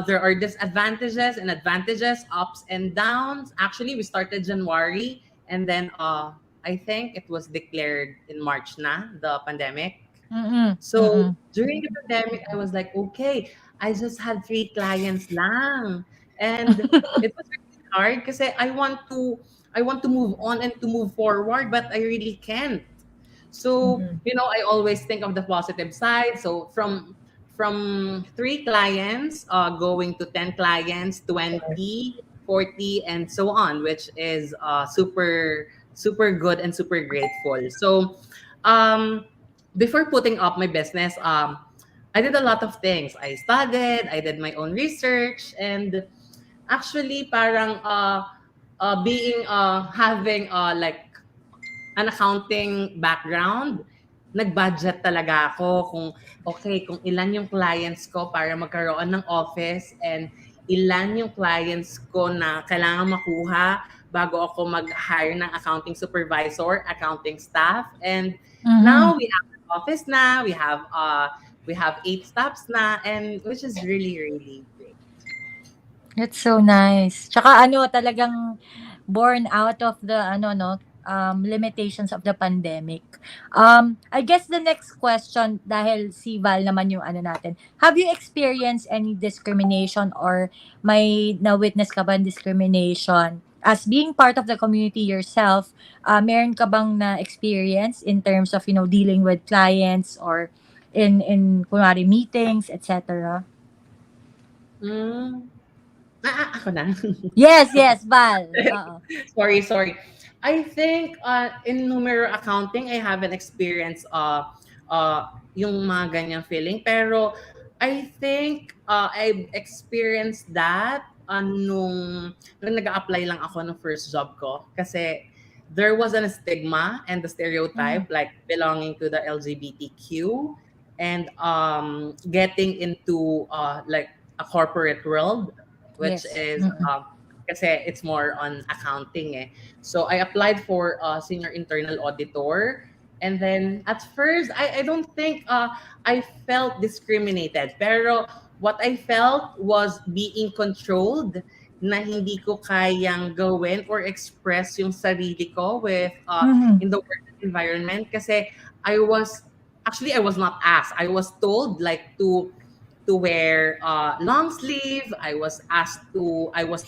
there are disadvantages and advantages, ups and downs. Actually, we started January and then I think it was declared in March na the pandemic. Mm-mm. So Mm-mm. during the pandemic, I was like, okay, I just had 3 clients lang. And it was really hard kasi I want to move on and to move forward, but I really can't. So, Mhm. I always think of the positive side. So from 3 clients going to 10 clients, 20, 40, and so on, which is super, super good and super grateful. So, um, before putting up my business, I did a lot of things. I studied, I did my own research, and actually parang being having like an accounting background, nag-budget talaga ako kung okay, kung ilan yung clients ko para magkaroon ng office and ilan yung clients ko na kailangan makuha bago ako mag-hire ng accounting supervisor, accounting staff. And Mhm. now we have an office na, we have 8 staffs na, and which is really, really great. That's so nice. Tsaka ano, talagang born out of the limitations of the pandemic. I guess the next question, dahil si Val naman yung ano natin, have you experienced any discrimination or may na-witness ka ba discrimination? As being part of the community yourself, meron ka bang na-experience in terms of, dealing with clients or in kunwari meetings, etc.? Mm. Ako na. Yes, yes, Val. Oo. Sorry. I think in numero accounting, I haven't experienced yung mga ganyang feeling. Pero I think I've experienced that nung nag-apply lang ako ng first job ko. Kasi there was a stigma and the stereotype like belonging to the LGBTQ and getting into like a corporate world, which Yes. is kasi it's more on accounting eh. So I applied for senior internal auditor, and then at first I don't think I felt discriminated, pero what I felt was being controlled, na hindi ko kayang gawin or express yung sarili ko with Mhm. in the work environment kasi I was not asked. I was told like to wear long sleeve. I was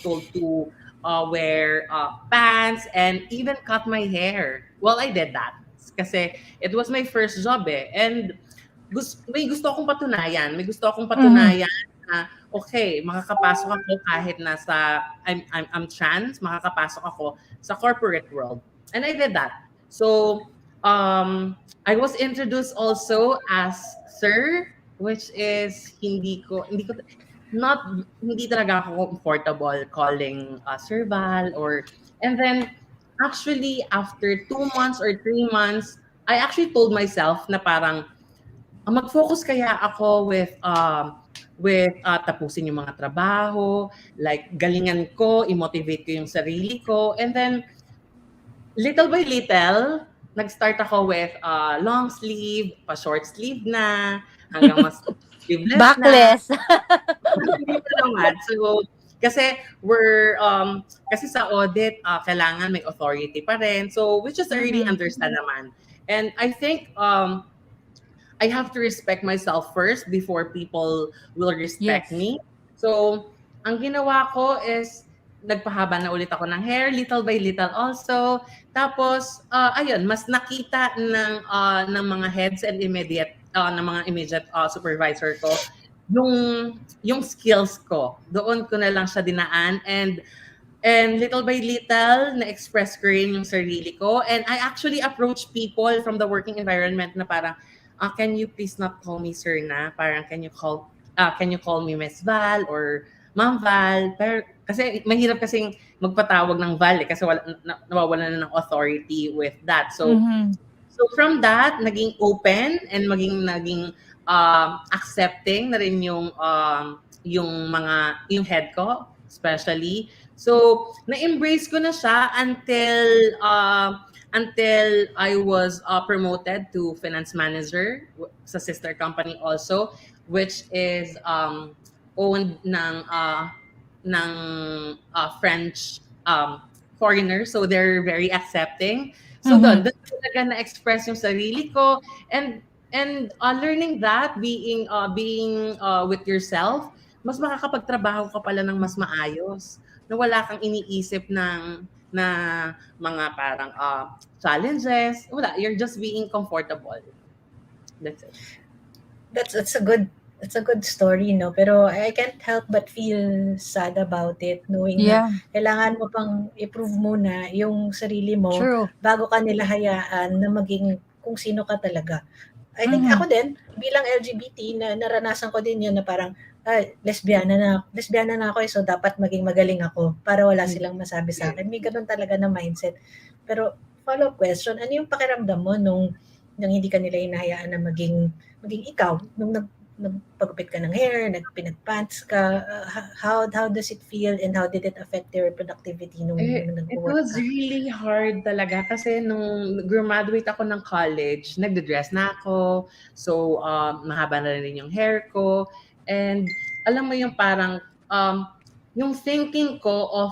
told to wear pants and even cut my hair. Well, I did that kasi it was my first job eh. And may gusto akong patunayan. May gusto akong Mhm. patunayan na okay, makakapasok ako kahit I'm trans, makakapasok ako sa corporate world. And I did that. So, I was introduced also as sir, which is hindi talaga ako comfortable calling Sir Val and then actually after 2 months or 3 months, I actually told myself na parang mag-focus kaya ako with tapusin yung mga trabaho, like galingan ko, i-motivate ko yung sarili ko, and then little by little, nag-start ako with long sleeve, pa short sleeve na, hanggang mas sleeveless na. Backless. Hindi ko naman. So, kasi sa audit, kailangan may authority pa rin. So, which is I really understand naman. And I think I have to respect myself first before people will respect Yes. me. So, ang ginawa ko is nagpahaba na ulit ako ng hair little by little also. Tapos ayun, mas nakita ng mga heads and ng mga immediate supervisor ko yung skills ko. Doon ko na lang siya dinaan and little by little na-express ko rin yung sarili ko, and I actually approach people from the working environment na parang can you please not call me sir na? Parang can you call me Miss Val or Ma'am Val? Pero kasi mahirap kasing magpatawag ng Val kasi nawawala na ng authority with that. So from that, naging open and naging accepting na rin yung head ko especially. So na-embrace ko na siya until I was promoted to finance manager sa sister company also, which is owned ng French foreigner, so they're very accepting. So doon talaga na-express yung sarili ko, and learning that being with yourself mas makakapagtrabaho ka pala ng mas maayos. Na wala kang iniisip na mga parang challenges. Wala, you're just being comfortable. That's it. That's a good story, no? Pero I can't help but feel sad about it, knowing na Yeah, kailangan mo pang i-prove muna yung sarili mo true. bago ka nila hayaan na maging kung sino ka talaga. I think Mhm. ako din, bilang LGBT, na naranasan ko din yun na parang, ay, lesbiana na ako, so dapat maging magaling ako para wala silang masabi sa akin. May ganun talaga na mindset. Pero follow-up question, ano yung pakiramdam mo nung hindi ka nila hinahayaan na maging ikaw, nung nagpagupit ka ng hair, pinag-pants ka, how does it feel and how did it affect your productivity nung It nag-work was ka? really hard talaga kasi nung graduate ako ng college, nagde-dress na ako. So, mahaba na rin yung hair ko. And alam mo yung parang, yung thinking ko of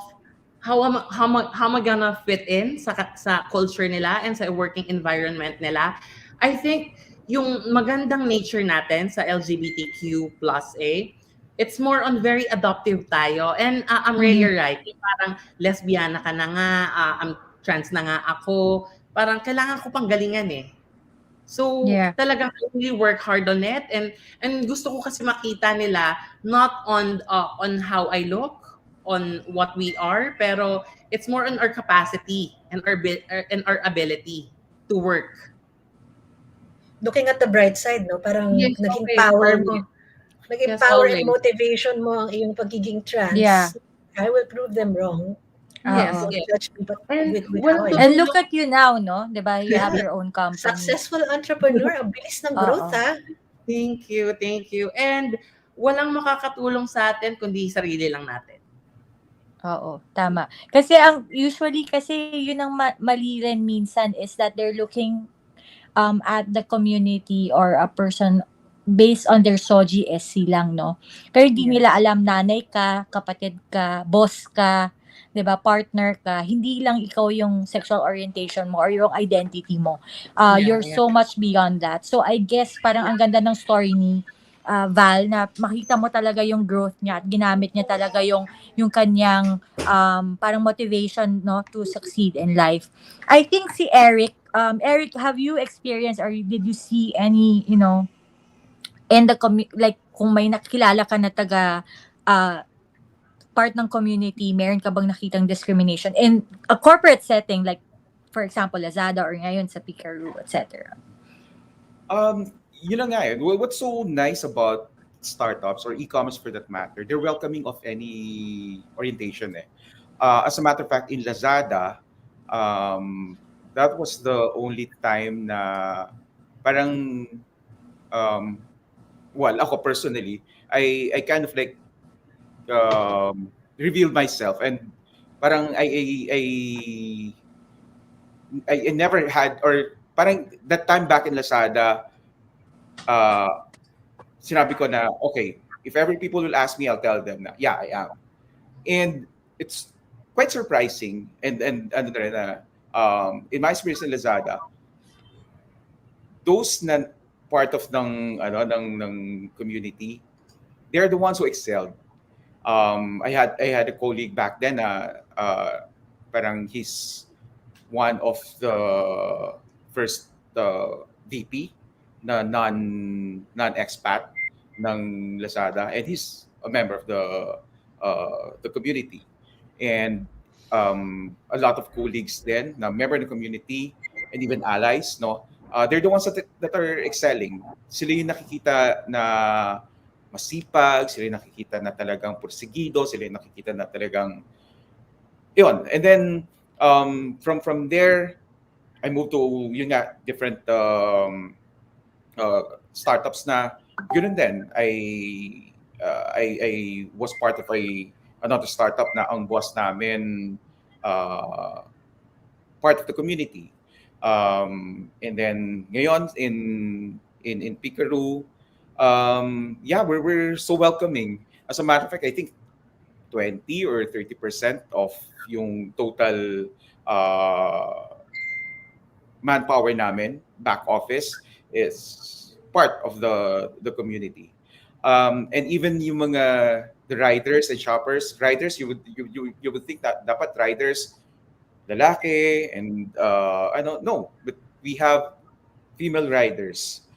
how am I gonna fit in sa culture nila and sa working environment nila. I think yung magandang nature natin sa LGBTQ plus A, it's more on very adoptive tayo. And Amrei, Mhm. you're right. Yung parang lesbiana ka na nga, I'm trans na nga ako. Parang kailangan ko pang galingan eh. So, Yeah. talagang I really work hard on it and gusto ko kasi makita nila not on how I look, on what we are, pero it's more on our capacity and our ability to work. Looking at the bright side, no, parang Yes, always, always. naging Yes, power and always. motivation mo ang iyong pagiging Yeah. trans. I will prove them wrong. Yes, Oo. Don't yes. judge me but And with how walang I And look. look tutulong. at you now, no? 'Di ba? You have Yeah. your own company. Successful entrepreneur. Ang bilis ng growth, Oo. ha? Thank you, thank you. And walang makakatulong sa atin kundi sarili lang natin. Oo, tama. Kasi usually kasi yun ang mali rin minsan is that they're looking at the community or a person based on their soji SC lang, no? Pero di nila Yes. alam nanay ka, kapatid ka, boss ka, 'di ba, partner ka. Hindi lang ikaw yung sexual orientation mo or yung identity mo. Yeah, You're yeah. so much beyond that. So I guess parang ang ganda ng story ni Val na makita mo talaga yung growth niya at ginamit niya talaga yung kanyang parang motivation, no, to succeed in life. I think si Eric, Eric, have you experienced or did you see any, in the like kung may nakilala ka na taga uh, part ng community, meron ka bang nakitang discrimination in a corporate setting like for example Lazada or ngayon sa Picaru, etc. Yun lang nga eh. What's so nice about startups or e-commerce for that matter, they're welcoming of any orientation eh. As a matter of fact, in Lazada, that was the only time na parang, um, well, ako personally, I kind of like revealed myself and parang I never had or parang that time back in Lazada, uh, sinabi ko na, okay, if ever people will ask me, I'll tell them na, yeah, I am. And it's quite surprising. And ano na rin na, in my experience in Lazada, those na part of ng community, they're the ones who excelled. I had a colleague back then na parang he's one of the first VP na non-expat ng Lazada, and he's a member of the community, and a lot of colleagues then na member ng community and even allies, no, they're the ones that are excelling. Sila yung nakikita na masipag, sila yung nakikita na talagang porsigido, sila yung nakikita na talagang yun. And then from there I moved to yun nga different startups na ganoon din. I was part of another startup na ang boss namin part of the community. And then ngayon in Picaru, yeah, we're so welcoming. As a matter of fact, I think 20 or 30% of yung total manpower namin, back office, is part of the community. And even yung mga the riders and shoppers, riders, you would think that dapat riders lalaki and ano, no, but we have female riders.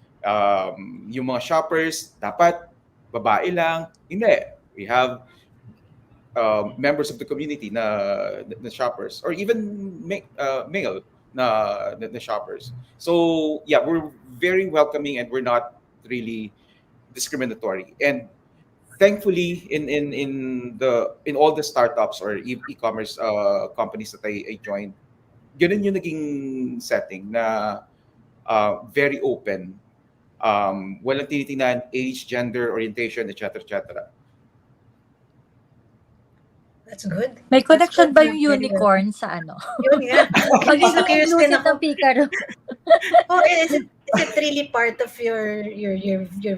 Yung mga shoppers dapat babae lang. Hindi. We have members of the community na shoppers, or even male na shoppers. So yeah, we're very welcoming and we're not really discriminatory. And thankfully, in all the startups or e-commerce companies that I joined, ganun yung naging setting na very open. Walang tinitingnan age, gender, orientation, etc. etc. That's good. May That's connection good. ba You're yung very unicorn sa ano? Yun nga. Pagiging Curious din inclusive ako. ng Picaro. Oh, is it really part of your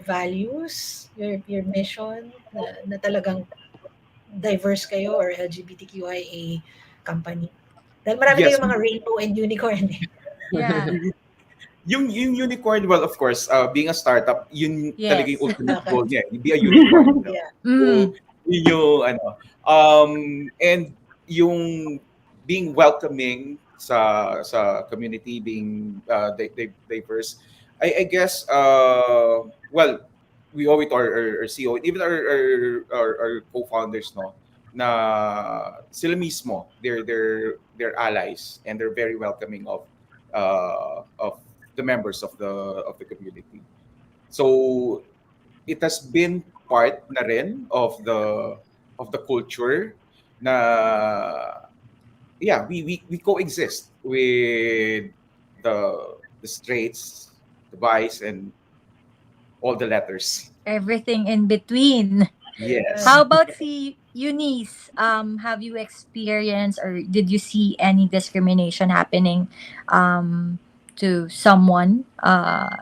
values, your mission na talagang diverse kayo or LGBTQIA company? Dahil marami Yes. kayong mga rainbow and unicorn eh. Yeah. Yung unicorn, well, of course, being a startup, yun Yes. talaga yung ultimate goal niya. Be a unicorn. Yeah. Mm. Yun yung ano. And yung being welcoming sa community, being diverse, I guess, well, we owe it to our CEO, even our co-founders, no, na sila mismo, they're allies and they're very welcoming of the members of the community. So it has been part na rin of the culture na yeah, we coexist with the straights, the bis, and all the letters. Everything in between. Yes. How about si Eunice? Have you experienced or did you see any discrimination happening to someone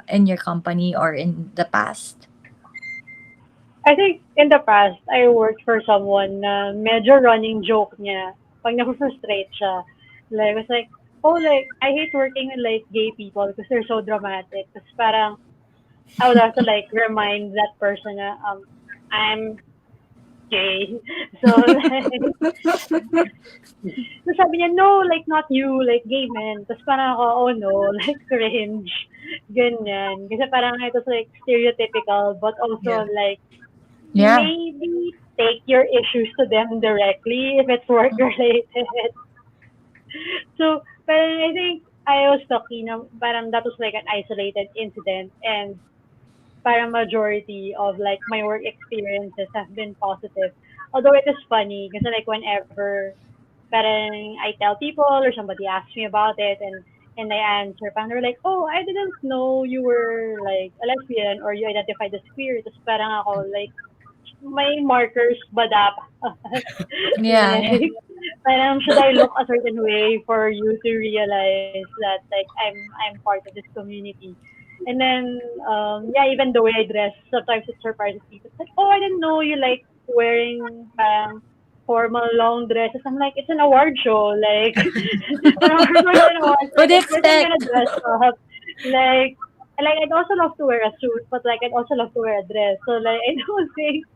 in your company or in the past? I think in the past, I worked for someone na medyo running joke niya. Pag na-frustrate siya, like, I was like, oh, like, I hate working with, like, gay people because they're so dramatic. Tapos parang, I would have to, like, remind that person na, I'm gay. So, like, so sabi niya, no, like, not you, like, gay men. Tapos parang ako, oh no, like, cringe. Ganyan. Kasi parang it was, like, stereotypical, but also, like, Yeah. maybe take your issues to them directly if it's work related. So, parang I think I was lucky na parang that was like an isolated incident, and parang majority of like my work experiences have been positive. Although it is funny kasi like whenever parang I tell people or somebody asks me about it and I answer, parang they're like, oh, I didn't know you were like a lesbian or you identified as queer. Tapos parang ako like, may markers ba dapat? Yeah. Like, parang should I look a certain way for you to realize that like I'm part of this community? And then yeah, even the way I dress, sometimes it surprises people. It's like, oh, I didn't know you like wearing formal long dresses. I'm like, it's an award show. Like, What do you expect? Dress up. Like I'd also love to wear a suit, but like I'd also love to wear a dress. So like I don't think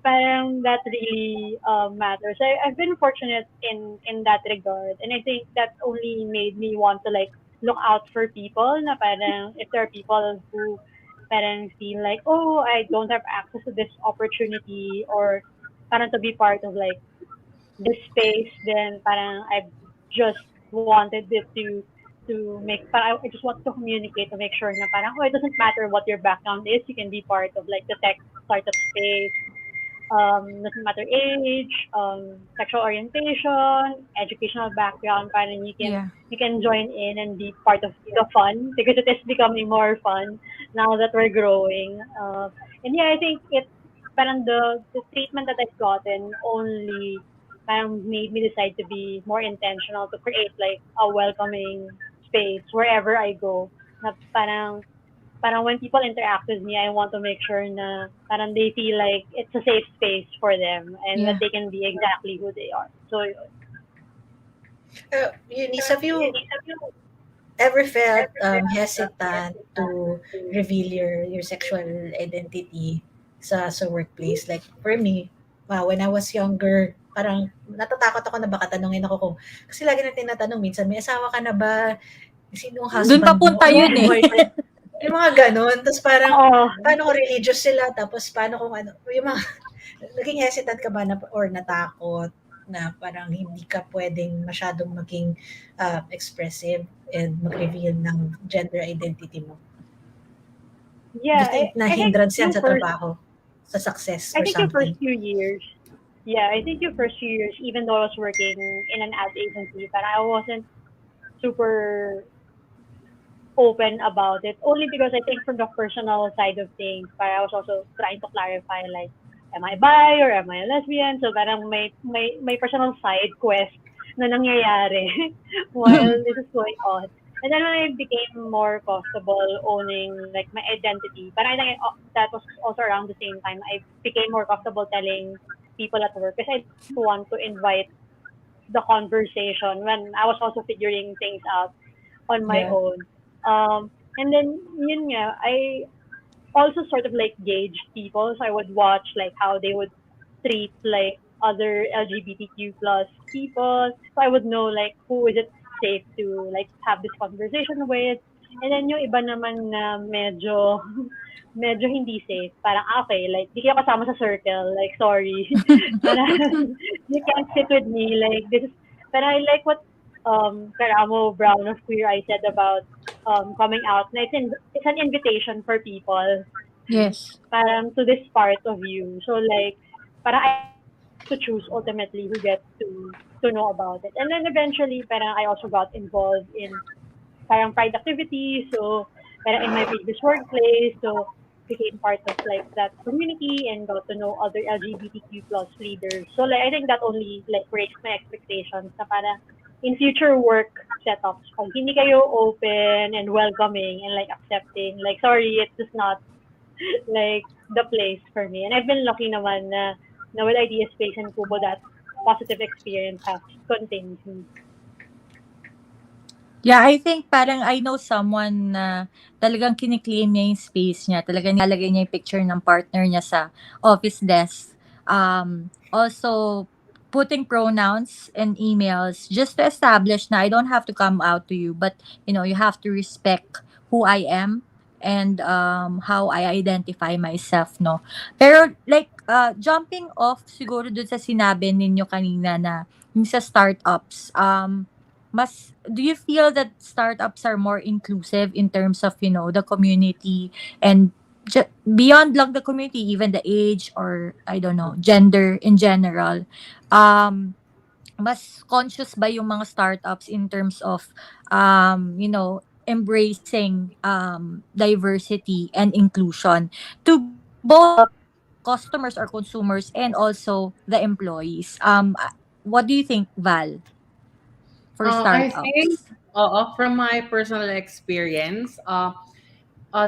parang that really matters. I've been fortunate in that regard, and I think that only made me want to like look out for people. Na parang if there are people who parang feel like, oh, I don't have access to this opportunity or parang to be part of like this space, then parang I just wanted it to make, parang I just want to communicate to make sure na parang, oh, it doesn't matter what your background is, you can be part of like the tech startup space. Doesn't matter age, sexual orientation, educational background, parang Yeah. you can join in and be part of the fun because it is becoming more fun now that we're growing. And yeah, I think it parang the treatment that I've gotten only parang made me decide to be more intentional to create like a welcoming space wherever I go. Na parang when people interact with me, I want to make sure na parang they feel like it's a safe space for them and Yeah. that they can be exactly who they are. So Eunice, have you ever felt hesitant to reveal your sexual identity sa workplace. Like for me, when I was younger, parang natatakot ako na baka tanungin ako kung, kasi lagi na tinatanong minsan, may asawa ka na ba? Sinong Dun husband mo? papunta Ano yun yung eh. boyfriend? Yung mga ganon. Tapos parang, Oo. paano kung religious sila? Tapos paano kung ano? Yung mga, naging hesitant ka ba na, or natakot na parang hindi ka pwedeng masyadong maging expressive and mag-reveal ng gender identity mo? Do you Yeah, think na I think hindrance yan yung sa first, trabaho? Sa success I or think yung first something? few years, yeah, I think yung first few years, even though I was working in an ad agency, but I wasn't super open about it. Only because I think from the personal side of things, but I was also trying to clarify like, am I bi or am I a lesbian? So parang may personal side quest na nangyayari while this is going on. And then when I became more comfortable owning like my identity, but I think that was also around the same time I became more comfortable telling people at work because I didn't want to invite the conversation when I was also figuring things out on my Yeah. own. And then yun nga, I also sort of like gauge people. So I would watch like how they would treat like other LGBTQ plus people. So I would know like who is it safe to like have this conversation with. And then yung iba naman na medyo medyo hindi safe. Parang okay, like di kayo kasama sa circle. Like sorry. Parang you can't sit with me. Like this is, but I like what Karamo Brown of Queer Eye said about coming out. Na it's an invitation for people Yes. parang to this part of you. So like, parang I to choose ultimately who gets to know about it. And then eventually, parang I also got involved in parang pride activities. So parang in my previous workplace, so became part of like that community and got to know other LGBTQ plus leaders. So like I think that only like raised my expectations na parang in future work setups, pag hindi kayo open and welcoming and like accepting, like sorry, it's just not like the place for me. And I've been lucky naman na with Idea Space and Kubo that positive experience has continued. Yeah, I think parang I know someone na talagang kini-claim niya yung space niya. Talagang nilalagay niya yung picture ng partner niya sa office desk. Also, putting pronouns and emails just to establish na I don't have to come out to you, but you have to respect who I am and how I identify myself, no? Pero like, jumping off siguro dun sa sinabi ninyo kanina na yung sa startups, do you feel that startups are more inclusive in terms of the community and beyond lang the community, even the age or I don't know, gender in general? Mas conscious ba yung mga startups in terms of embracing diversity and inclusion to both customers or consumers and also the employees? What do you think, Val, for I think, startups? from my personal experience,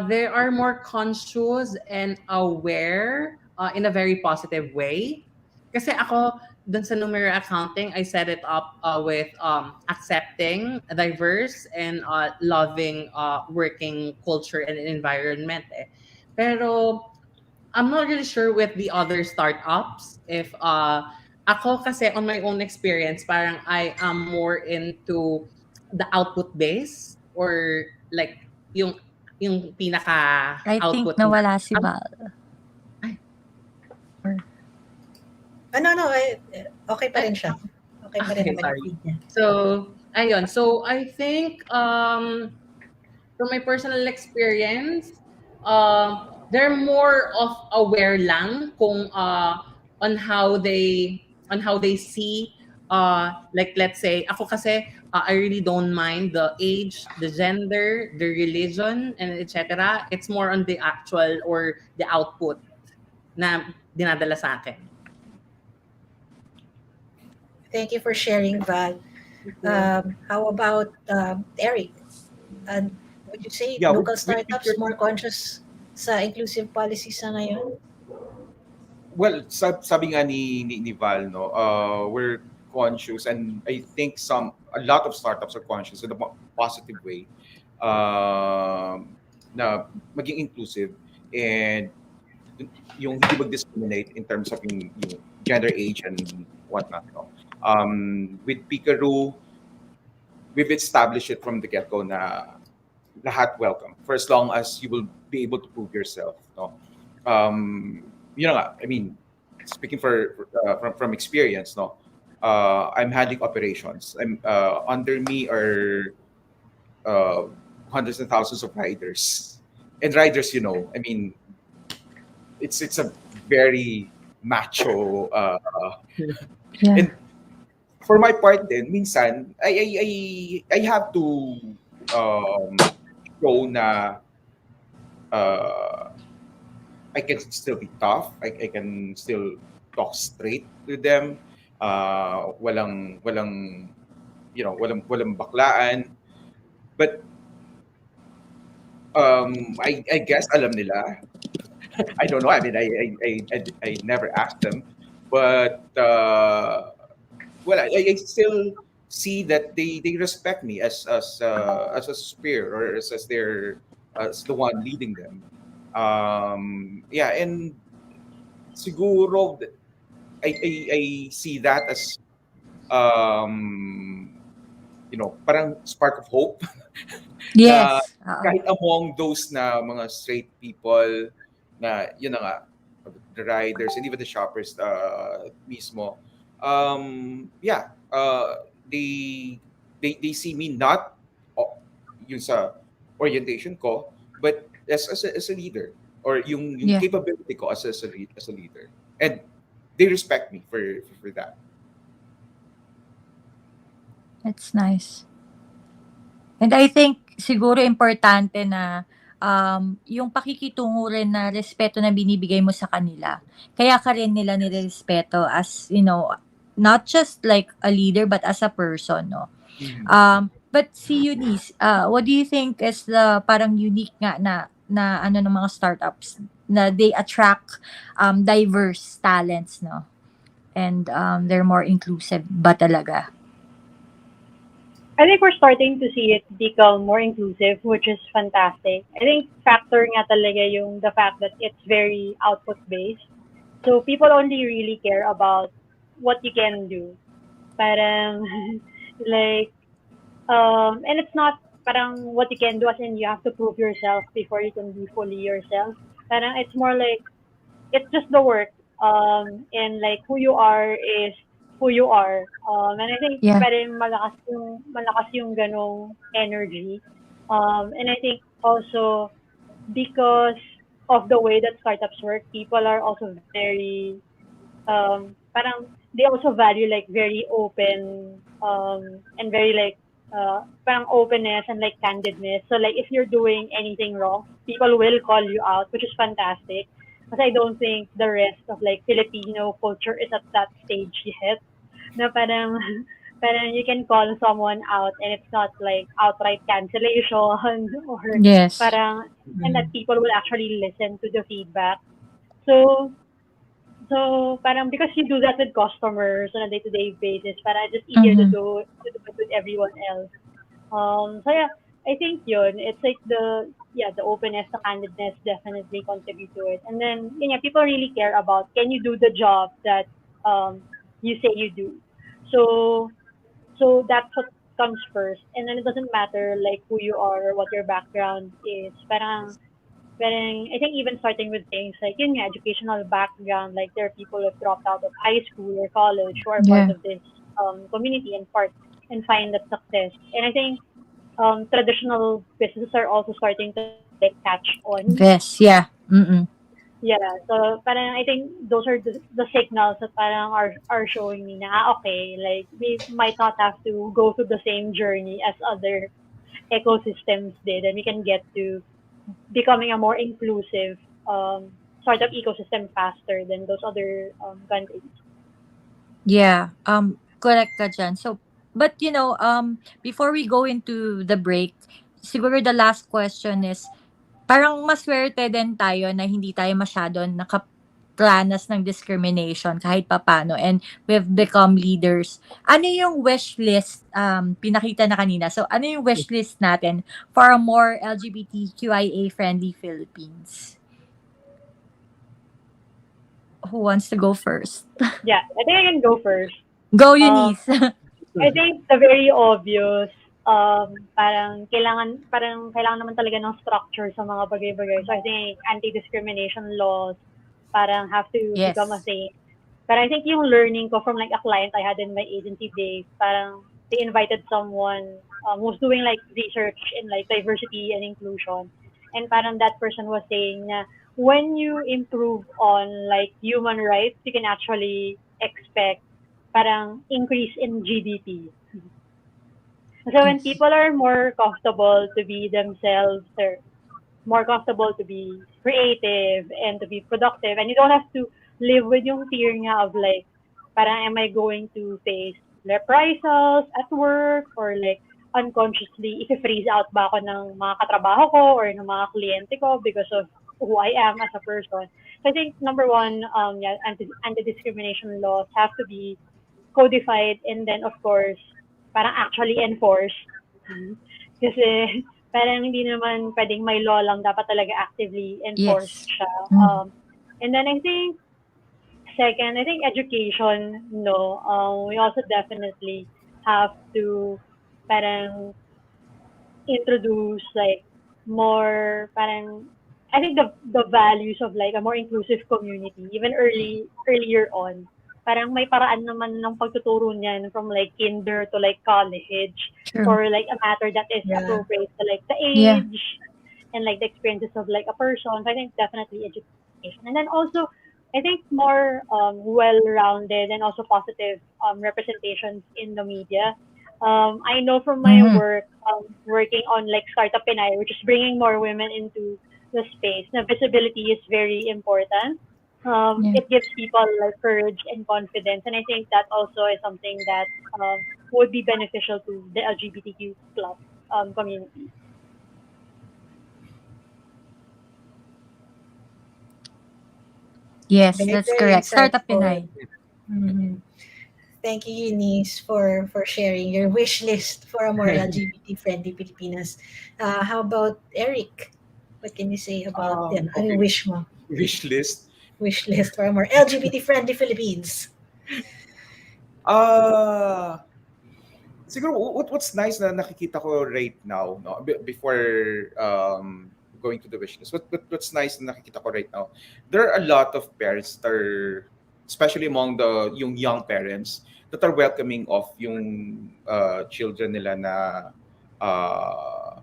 they are more conscious and aware in a very positive way. Kasi ako, dun sa numeric accounting, I set it up with accepting, diverse, and loving working culture and environment. Pero I'm not really sure with the other startups if ako kasi on my own experience parang I am more into the output base or like yung pinaka I think output nawala si Val. No, okay pa rin siya. Okay pa rin Okay, naman yung sorry. feed niya. So ayun, so I think from my personal experience, they're more of aware lang kung on how they see like let's say ako kasi I really don't mind the age, the gender, the religion and etc. It's more on the actual or the output na dinadala sa akin. Thank you for sharing, Val. How about Eric? Would you say Yeah, local with startups more conscious sa inclusive policies na ngayon? well, sabi nga ni Val, no, we're conscious, and I think a lot of startups are conscious in a positive way, na maging inclusive and yung hindi mag-discriminate in terms of yung gender, age, and whatnot. No? With Pikaru, we've established it from the get-go na lahat welcome for as long as you will be able to prove yourself. No? Yun na nga, I mean, speaking from experience, no, I'm handling operations. Under me are hundreds and thousands of riders, and riders, I mean, it's a very macho. Yeah. And for my part, then minsan I have to show na I can still be tough. I can still talk straight to them. Walang walang baklaan. But I guess alam nila. I don't know. I mean, I never asked them, but well, I still see that they respect me as a superior, or as their as the one leading them. Yeah, and siguro I see that as parang spark of hope na Yes. kahit among those na mga straight people na yun na nga, the riders and even the shoppers mismo, yeah, they see me not yung sa orientation ko, but as a leader, or yung Yeah. capability ko as a leader, and they respect me for that. That's nice. And I think siguro importante na yung pakikitungo rin na respeto na binibigay mo sa kanila. Kaya ka rin nila nirespeto as, not just like a leader but as a person, no? But si Eunice, what do you think is the parang unique nga na ano ng mga startups na they attract diverse talents, no? And they're more inclusive ba talaga? I think we're starting to see it become more inclusive, which is fantastic. I think factor nga talaga yung the fact that it's very output based. So people only really care about what you can do. Parang like and it's not parang what you can do as in you have to prove yourself before you can be fully yourself. Parang it's more like it's just the work. And like who you are is who you are. And I think Yeah. parang malakas yung ganong energy. And I think also because of the way that startups work, people are also very parang they also value like very open and very like parang openness and like candidness. So like if you're doing anything wrong, people will call you out, which is fantastic. Because I don't think the rest of like Filipino culture is at that stage yet. Na parang parang you can call someone out and it's not like outright cancellation or Yes. parang and that people will actually listen to the feedback. So parang because you do that with customers on a day-to-day basis, parang it's just easier to Mhm. do it with everyone else. So yeah, I think yun, it's like the openness, the candidness definitely contribute to it. And then people really care about can you do the job that you say you do. So that's what comes first. And then it doesn't matter like who you are or what your background is. Parang I think even starting with things like yun nga, educational background, like there are people who have dropped out of high school or college who are part Yeah. of this community and find that success. And I think traditional businesses are also starting to like catch on. Yes. Yeah. Mm-mm. Yeah, so parang I think those are the signals that parang are showing me na okay, like we might not have to go through the same journey as other ecosystems did, and we can get to becoming a more inclusive startup ecosystem faster than those other countries. Yeah. Correct ka dyan. So, but before we go into the break, siguro the last question is, parang maswerte din tayo na hindi tayo masyadong nakaplanas ng discrimination kahit papano, and we've become leaders. Ano yung wish list, pinakita na kanina? So, ano yung wish list natin for a more LGBTQIA friendly Philippines? who wants to go first? Yeah, I think I can go first. Go, Um, Eunice. I think the very obvious, parang kailangan naman talaga ng structure sa mga bagay-bagay. So I think anti-discrimination laws parang have to become a Yes. thing. But I think yung learning ko from like a client I had in my agency days, parang they invited someone who's doing like research in like diversity and inclusion. And parang that person was saying na when you improve on like human rights, you can actually expect parang increase in GDP. So when Yes. people are more comfortable to be themselves, they're more comfortable to be creative and to be productive, and you don't have to live with yung fear nga of like, parang am I going to face reprisals at work or like unconsciously i-freeze out ba ako ng mga katrabaho ko or ng mga kliyente ko because of who I am as a person. So I think number one, yeah, anti-discrimination laws have to be codified and then of course parang actually enforced. Kasi parang hindi naman pwedeng may law lang, dapat talaga actively enforced Yes. siya. Mm. And then I think second, I think education, no. We also definitely have to parang introduce like more parang I think the values of like a more inclusive community even earlier on. Parang may paraan naman ng pagtuturo niyan from like kinder to like college True. for like a matter that is Yeah. appropriate to like the Yeah. age and like the experiences of like a person. So I think definitely education. And then also I think more well-rounded and also positive representations in the media. I know from my Mhm. work, working on like Startup Pinoy, which is bringing more women into the space. Now, visibility is very important. Yeah. It gives people like courage and confidence, and I think that also is something that would be beneficial to the LGBTQ plus community. Yes, Very, that's very correct. Startup insightful. Pinay. Mhm. Thank you, Eunice, for sharing your wish list for a more LGBT-friendly Pilipinas. How about Eric? What can you say about ano yung Okay, wish mo? wish list. Wish list for a more LGBT-friendly Philippines. Ah, siguro what's nice na nakikita ko right now, no, before going to the wish list. What's nice na nakikita ko right now, there are a lot of parents that are, especially among the yung young parents, that are welcoming of yung children nila na uh,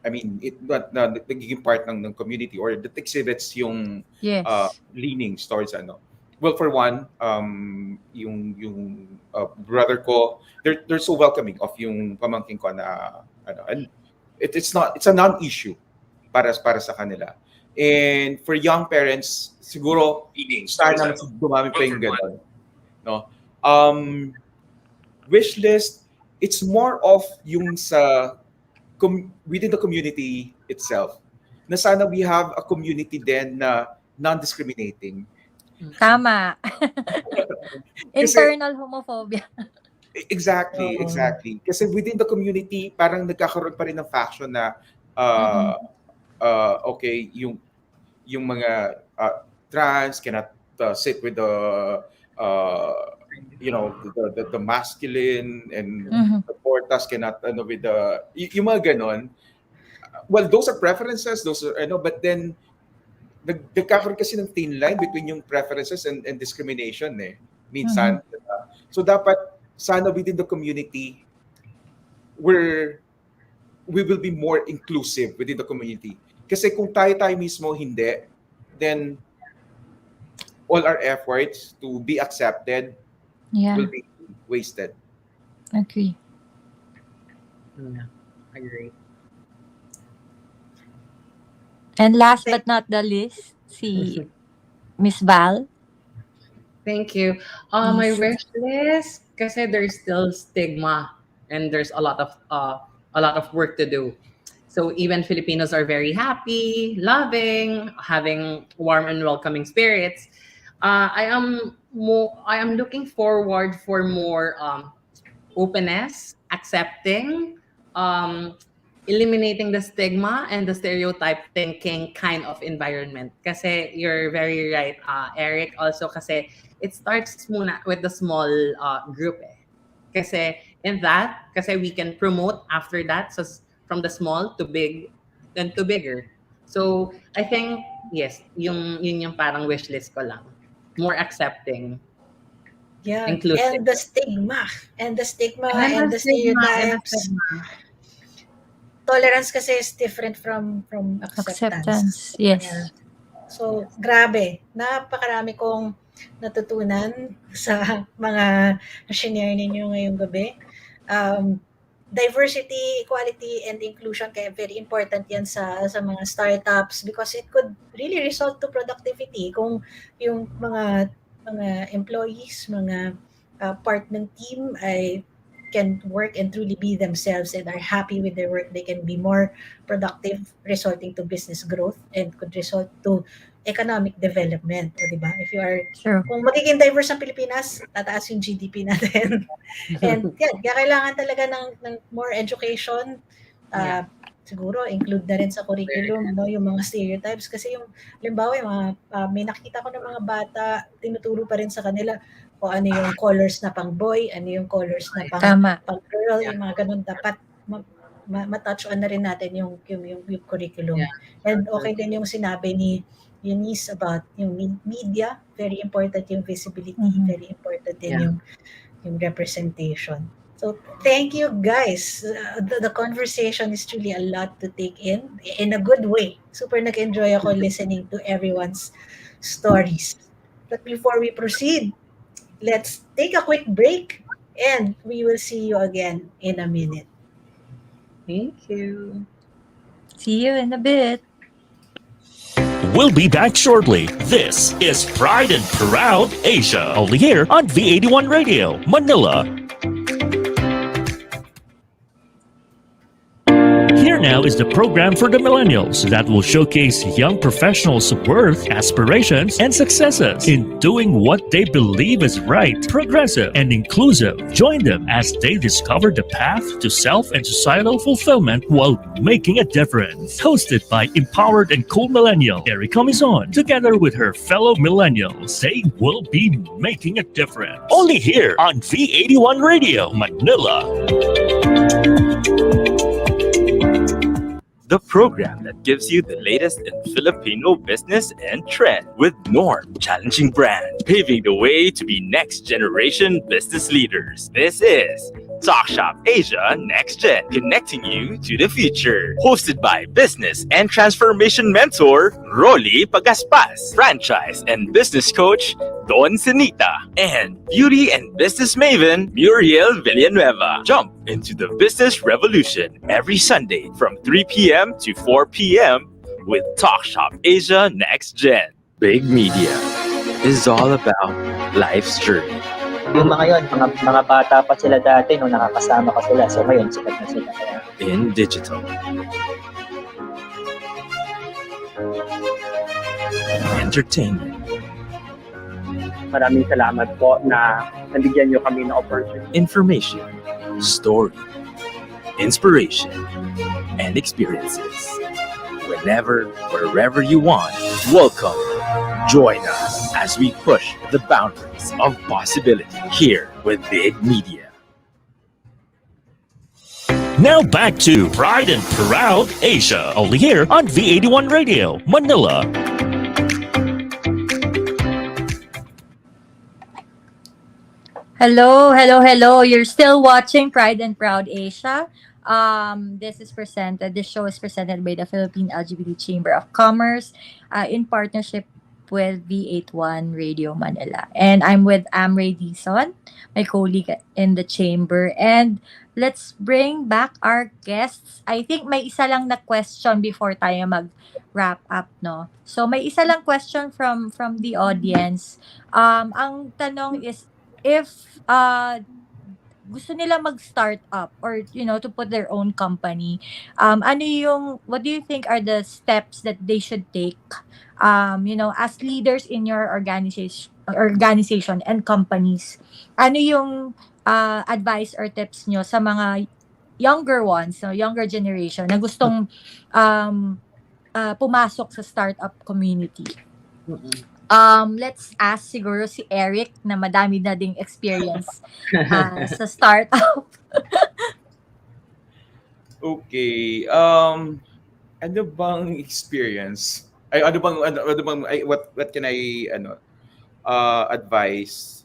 I mean, it na nagiging part ng community or that exhibits yung Yes. leanings towards ano. Well, for one, yung brother ko, they're so welcoming of yung pamangkin ko na ano, and it's a non-issue para sa kanila. And for young parents, siguro sana mas dumami pa yung ganun, no? Um, wish list, it's more of yung sa within the community itself, na sana we have a community then na non-discriminating. Tama. Kasi Internal homophobia. exactly, Oo. exactly. Kasi within the community, parang nagkakaroon pa rin ng faction na Mm-mm. okay, yung mga trans cannot sit with the uh, the masculine, and Mhm. the portas cannot with the yung mga ganon. Well, those are preferences, those are but then nagkakaroon kasi ng thin line between yung preferences and discrimination minsan, Mhm. diba? So dapat sana within the community where we will be more inclusive within the community. Kasi kung tayo mismo hindi, then all our efforts to be accepted will Yeah. be wasted. Agree. Yeah, agree. And last but not the least, si Miss Val. Thank you. My Please. wish list, kasi there's still stigma and there's a lot of work to do. So even Filipinos are very happy, loving, having warm and welcoming spirits. I am looking forward for more openness, accepting, um, eliminating the stigma and the stereotype thinking kind of environment. Kasi you're very right, Eric. Also kasi it starts muna with the small group eh. Kasi in that, kasi we can promote after that. So from the small to big, then to bigger. So I think, yes, yun yung parang wish list ko lang. More accepting, Yeah, inclusive. and the stigma, and the stigma, And and the the stigma, and the stereotypes. stigma. Tolerance kasi is different from acceptance. Yes. Yeah. So, grabe. Napakarami kong natutunan sa mga na-share ninyo ngayong gabi. Diversity, equality, and inclusion kaya very important yan sa mga startups because it could really result to productivity kung yung mga employees, mga part ng team ay can work and truly be themselves and are happy with their work, they can be more productive, resulting to business growth and could result to economic development. O, diba? If you are, True. kung magiging diverse ang Pilipinas, tataas yung GDP natin. And yan, kaya kailangan talaga ng more education. Siguro, include na rin sa curriculum, no, yung mga stereotypes. Kasi yung, halimbawa, yung mga, may nakita ko ng mga bata, tinuturo pa rin sa kanila kung ano yung colors na pang boy, ano yung colors na pang girl, yung mga ganun. Dapat matouch on na rin natin yung curriculum. Yeah. And okay din yung sinabi ni Eunice about yung media. Very important yung visibility. Very important din yung representation. So thank you guys. The conversation is truly a lot to take in a good way. Super nag-enjoy ako listening to everyone's stories. But before we proceed, let's take a quick break and we will see you again in a minute. Thank you. See you in a bit. We'll be back shortly. This is Pride and Proud Asia, only here on V81 Radio, Manila. Here now is the program for the millennials that will showcase young professionals' worth, aspirations, and successes in doing what they believe is right, progressive, and inclusive. Join them as they discover the path to self and societal fulfillment while making a difference. Hosted by empowered and cool millennial Erica Mizon, together with her fellow millennials, they will be making a difference. Only here on V81 Radio, Manila. The program that gives you the latest in Filipino business and trend with Norm, challenging brand, paving the way to be next generation business leaders. This is Talk Shop Asia Next Gen, connecting you to the future. Hosted by business and transformation mentor Rolly Pagaspas, franchise and business coach Don Senita, and beauty and business maven Muriel Villanueva. Jump into the business revolution every Sunday from 3 p.m. to 4 p.m. with Talk Shop Asia Next Gen. Big Media is all about life's journey. Yung mga yun, mga bata pa sila dati nung nakakasama ko sila. So ngayon, sikat na sila. In digital. Entertainment. Maraming salamat po na nabigyan nyo kami ng opportunity. Information, story, inspiration, and experiences. Whenever, wherever you want, welcome. Join us as we push the boundaries of possibility here with Big Media. Now back to Pride and Proud Asia, only here on V81 Radio, Manila. Hello. You're still watching Pride and Proud Asia. This show is presented by the Philippine LGBT Chamber of Commerce in partnership with V81 Radio Manila. And I'm with Amrei Dison, my colleague in the chamber. And let's bring back our guests. I think may isa lang na question before tayo mag-wrap up, no? So may isa lang question from the audience. Ang tanong is, if gusto nila mag-start up or to put their own company, what do you think are the steps that they should take as leaders in your organization and companies? Ano yung advice or tips nyo sa mga younger ones, no, younger generation na gustong um, pumasok sa startup community. Let's ask siguro si Eric na madami na ding experience sa startup. Okay. Ano bang experience? Ay, ano bang, what can I, advise?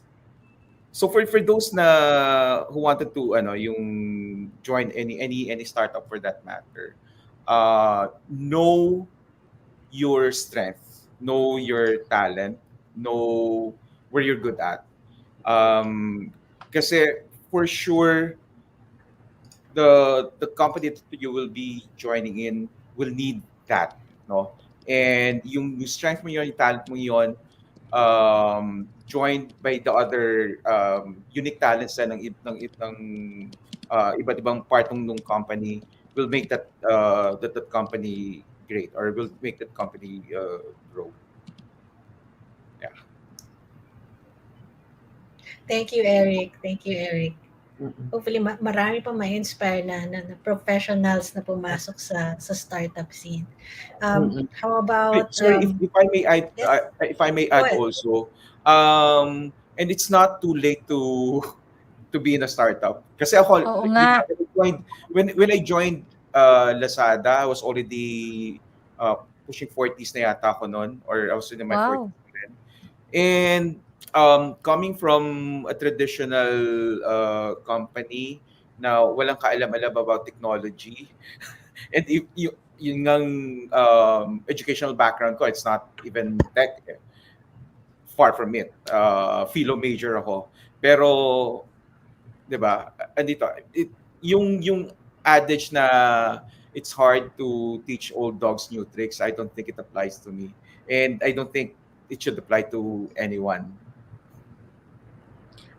So for those na who wanted to, yung join any startup for that matter, know your strength, know your talent, know where you're good at. Kasi for sure, the company that you will be joining in will need that, no? And yung strength mo yun, yung talent mo yun, joined by the other unique talents na ng iba't ibang part ng company will make that company great, or will make that company grow. Yeah. Thank you, Eric. Thank you, Eric. Hopefully, marami pa ma-inspire na professionals na pumasok sa startup scene. How about... Sorry, if I may add, yes. if I may Go add ahead. also, and it's not too late to be in a startup. Kasi ako, Oo nga. when I joined Lazada, I was already pushing 40s na yata ako noon, or I was in my Wow. 40s then. And coming from a traditional company na walang kaalam-alam about technology, and if yung educational background ko, it's not even tech. Far from it. Philo major ako. Pero, di ba, andito, yung adage na it's hard to teach old dogs new tricks, I don't think it applies to me. And I don't think it should apply to anyone.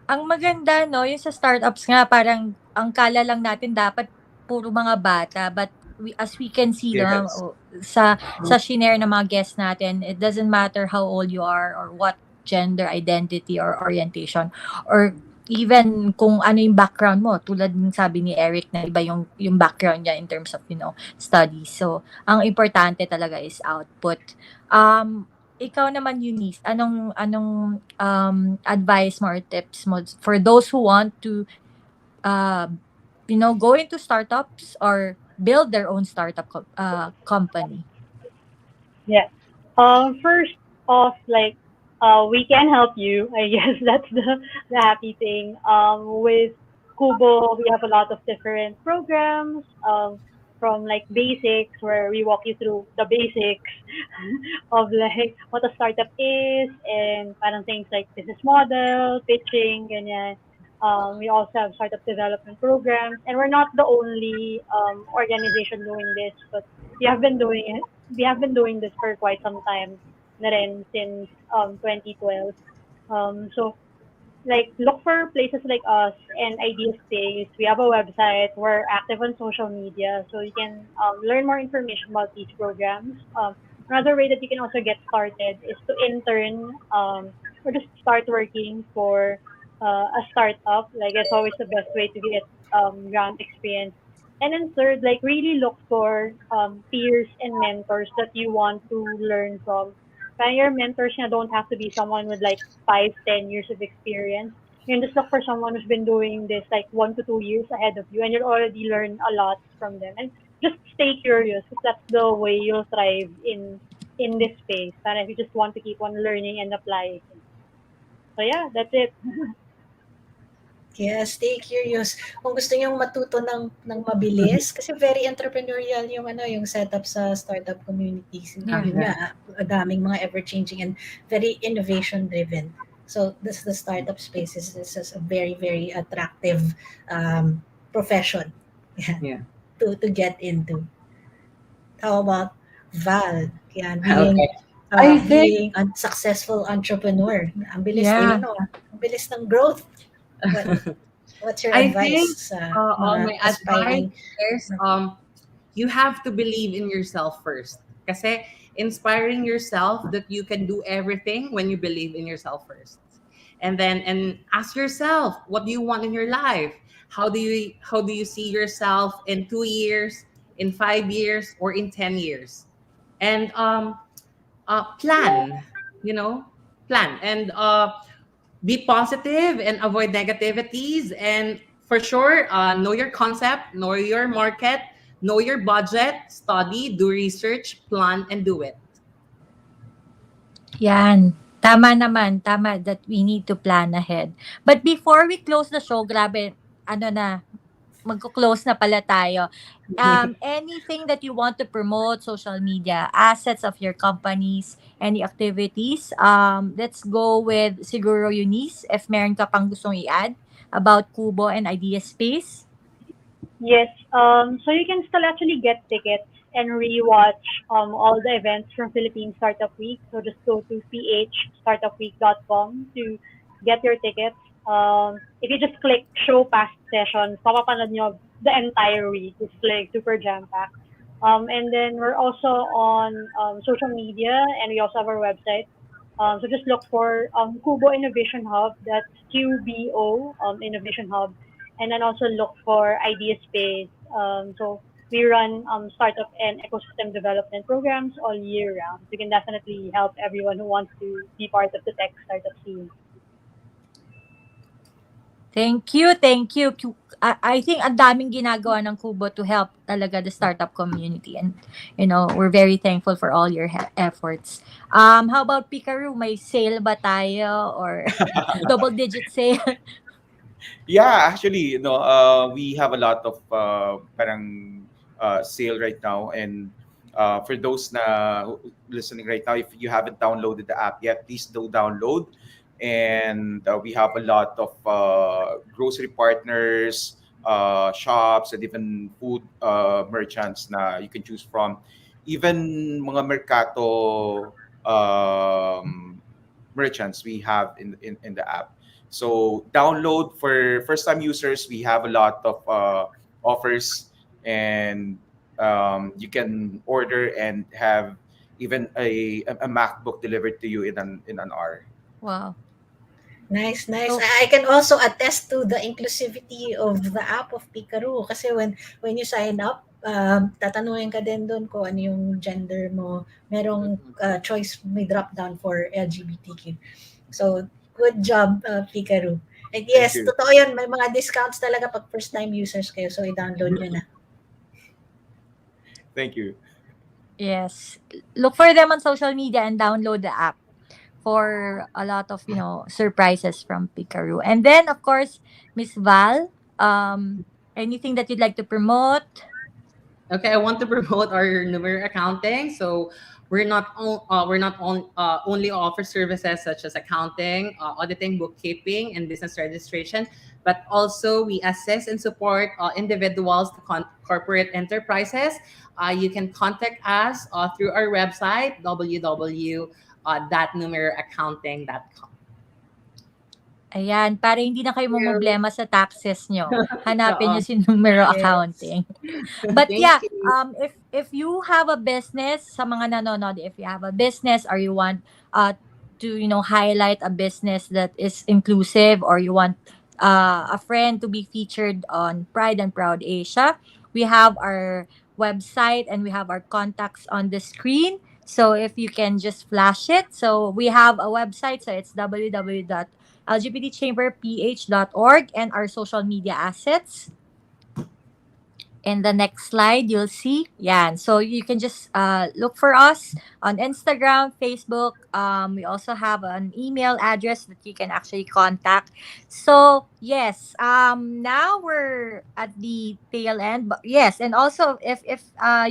Ang maganda, no, yung sa startups nga, parang ang kala lang natin dapat puro mga bata. But as we can see, no, Yes. sa shinare ng mga guests natin, it doesn't matter how old you are or what gender identity or orientation, or even kung ano yung background mo. Tulad ng sabi ni Eric na iba yung background niya in terms of, studies. So, ang importante talaga is output. Ikaw naman, Eunice, anong advice mo or tips mo for those who want to go into startups or build their own startup company? Yeah. First off, like, we can help you. I guess that's the happy thing. With Kubo, we have a lot of different programs. From like basics, where we walk you through the basics of like what a startup is, and parang things like business model, pitching, ganyan. We also have startup development programs, and we're not the only organization doing this, but we have been doing it. We have been doing this for quite some time, na rin, since 2012. So like, look for places like us and Idea Space. We have a website. We're active on social media, so you can learn more information about these programs. Another way that you can also get started is to intern or just start working for a startup. Like, it's always the best way to get ground experience. And then third, like, really look for peers and mentors that you want to learn from. Kaya your mentors na don't have to be someone with like 5-10 years of experience. You can just look for someone who's been doing this like 1 to 2 years ahead of you, and you'll already learn a lot from them. And just stay curious, because that's the way you'll thrive in this space. And if you just want to keep on learning and applying. So yeah, that's it. Yes, stay curious. Kung gusto niyong matuto ng mabilis, kasi very entrepreneurial yung setup sa startup communities. Yun nga, daming mga ever-changing and very innovation-driven. So the startup space is a very, very attractive profession to get into. How about Val? Yan, being a successful entrepreneur. Ang bilis ang bilis ng growth. What's your advice? I think my advice is you have to believe in yourself first. Kasi inspiring yourself that you can do everything when you believe in yourself first. and ask yourself, what do you want in your life? How do you see yourself in 2 years, in 5 years, or in 10 years? And plan, you know, plan and be positive and avoid negativities. And for sure, know your concept, know your market, know your budget, study, do research, plan, and do it. Yan. Tama naman, tama that we need to plan ahead. But before we close the show, grabe, ano na, magko-close na pala tayo. Anything that you want to promote, social media, assets of your companies, any activities? Let's go with siguro Eunice, if meron ka pang gustong i-add about Kubo and Idea Space. Yes. So you can still actually get tickets and rewatch all the events from Philippine Startup Week. So just go to phstartupweek.com to get your tickets. If you just click show past sessions, papapanood nyo the entire week. It's like super jam packed. And then we're also on social media, and we also have our website. So just look for Kubo Innovation Hub. That's QBO Innovation Hub, and then also look for Idea Space. So we run startup and ecosystem development programs all year round. So you can definitely help everyone who wants to be part of the tech startup scene. Thank you, thank you. I think ang daming ginagawa ng Kubo to help talaga the startup community, and we're very thankful for all your efforts. How about Pikaru? May sale ba tayo or double digit sale? Yeah, actually, we have a lot of parang sale right now, and for those listening right now, if you haven't downloaded the app yet, please do download. And we have a lot of grocery partners, shops, and even food merchants na you can choose from. Even mga mercato merchants we have in the app. So download for first-time users. We have a lot of offers, and you can order and have even a MacBook delivered to you in an hour. Wow. Nice, nice. So, I can also attest to the inclusivity of the app of Pikaru kasi when you sign up, tatanungin ka din doon kung ano yung gender mo. Merong choice, may drop down for LGBTQ. So, good job, Pikaru. And yes, Thank you. totoo yun. May mga discounts talaga pag first-time users kayo. So, i-download nyo na. Thank you. yes. Look for them on social media and download the app for a lot of, surprises from Pikaru. And then, of course, Miss Val, anything that you'd like to promote? Okay, I want to promote our numeric accounting. So we're not only offer services such as accounting, auditing, bookkeeping, and business registration, but also we assist and support individuals to corporate enterprises. You can contact us through our website www.numeriaccounting.com. Ayan, para hindi na kayo problema sa taxes nyo. Hanapin nyo si Numero Yes. Accounting. But Thank yeah, you. if you have a business, sa mga nanonood, if you have a business or you want to highlight a business that is inclusive, or you want a friend to be featured on Pride and Proud Asia, we have our website and we have our contacts on the screen. So if you can just flash it. So we have a website, so it's www.lgbtchamberph.org, and our social media assets. In the next slide, you'll see. Yeah, so you can just look for us on Instagram, Facebook. We also have an email address that you can actually contact. So yes, now we're at the tail end. But yes, and also if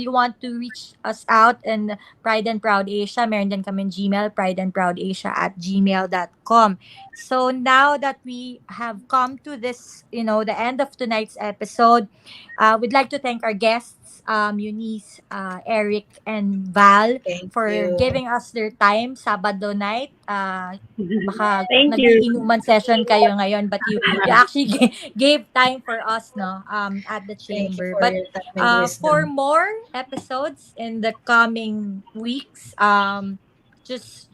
you want to reach us out in Pride and Proud Asia, meron din kami Gmail, prideandproudasia@gmail.com. So now that we have come to this, the end of tonight's episode, we'd like to thank our guests, Eunice, Eric, and Val, Thank for you. giving us their time Sabado night. Baka Thank you. nag-iinuman session kayo ngayon, but you actually gave time for us, at the Thank you chamber. for But your time and for wisdom. more episodes in the coming weeks, just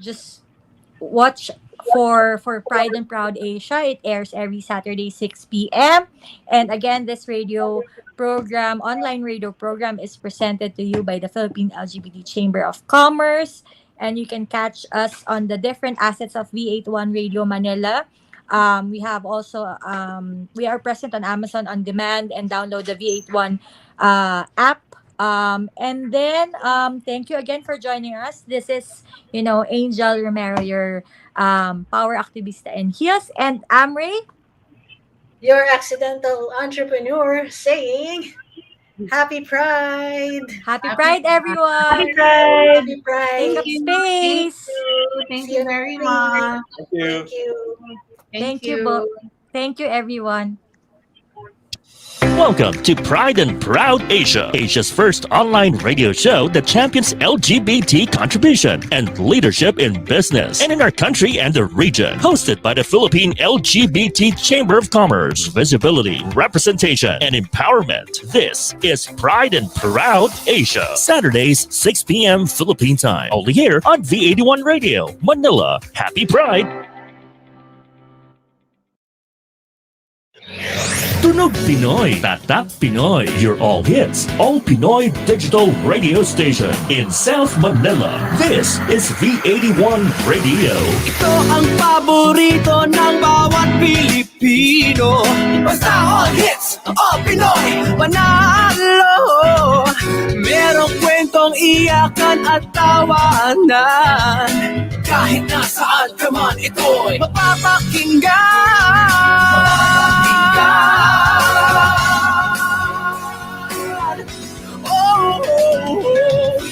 watch for Pride and Proud Asia. It airs every Saturday 6 p.m. And again, this online radio program is presented to you by the Philippine LGBT Chamber of Commerce. And you can catch us on the different assets of V81 Radio Manila. We have also we are present on Amazon on demand, and download the V81 app. And then thank you again for joining us. This is Angel Romero, your Power Aktibista and Hias, and Amrei. Your accidental entrepreneur saying, Happy Pride! Happy Pride, everyone. Happy Pride! Happy Pride! Take up space. Thank See you you very next week. much. Thank you. Thank you. Thank you. Thank you, everyone. Welcome to Pride and Proud Asia, Asia's first online radio show that champions LGBT contribution and leadership in business and in our country and the region. Hosted by the Philippine LGBT Chamber of Commerce, visibility, representation, and empowerment. This is Pride and Proud Asia. Saturdays, 6 p.m. Philippine time. Only here on V81 Radio, Manila. Happy Pride! Tunog Pinoy, Tatak Pinoy, your all hits, all Pinoy digital radio station in South Manila. This is V81 Radio. Ito ang paborito ng bawat Pilipino. Basta all hits, all Pinoy, panalo. Merong kwentong iyakan at tawanan. Kahit nasaan ka man, ito'y mapapakinggan.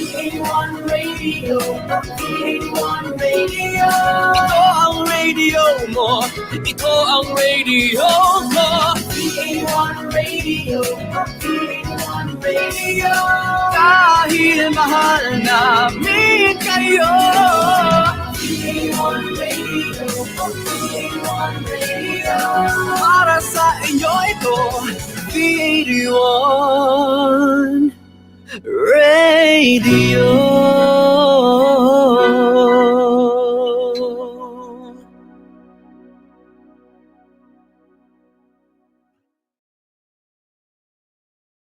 V81 Radio, V81 Radio. Ito ang radio mo, ito ang radio ko. V81 Radio, V81 Radio. Dahil mahal namin kayo. V81 Radio, V81 Radio. Para sa inyo ito, V81 Radio.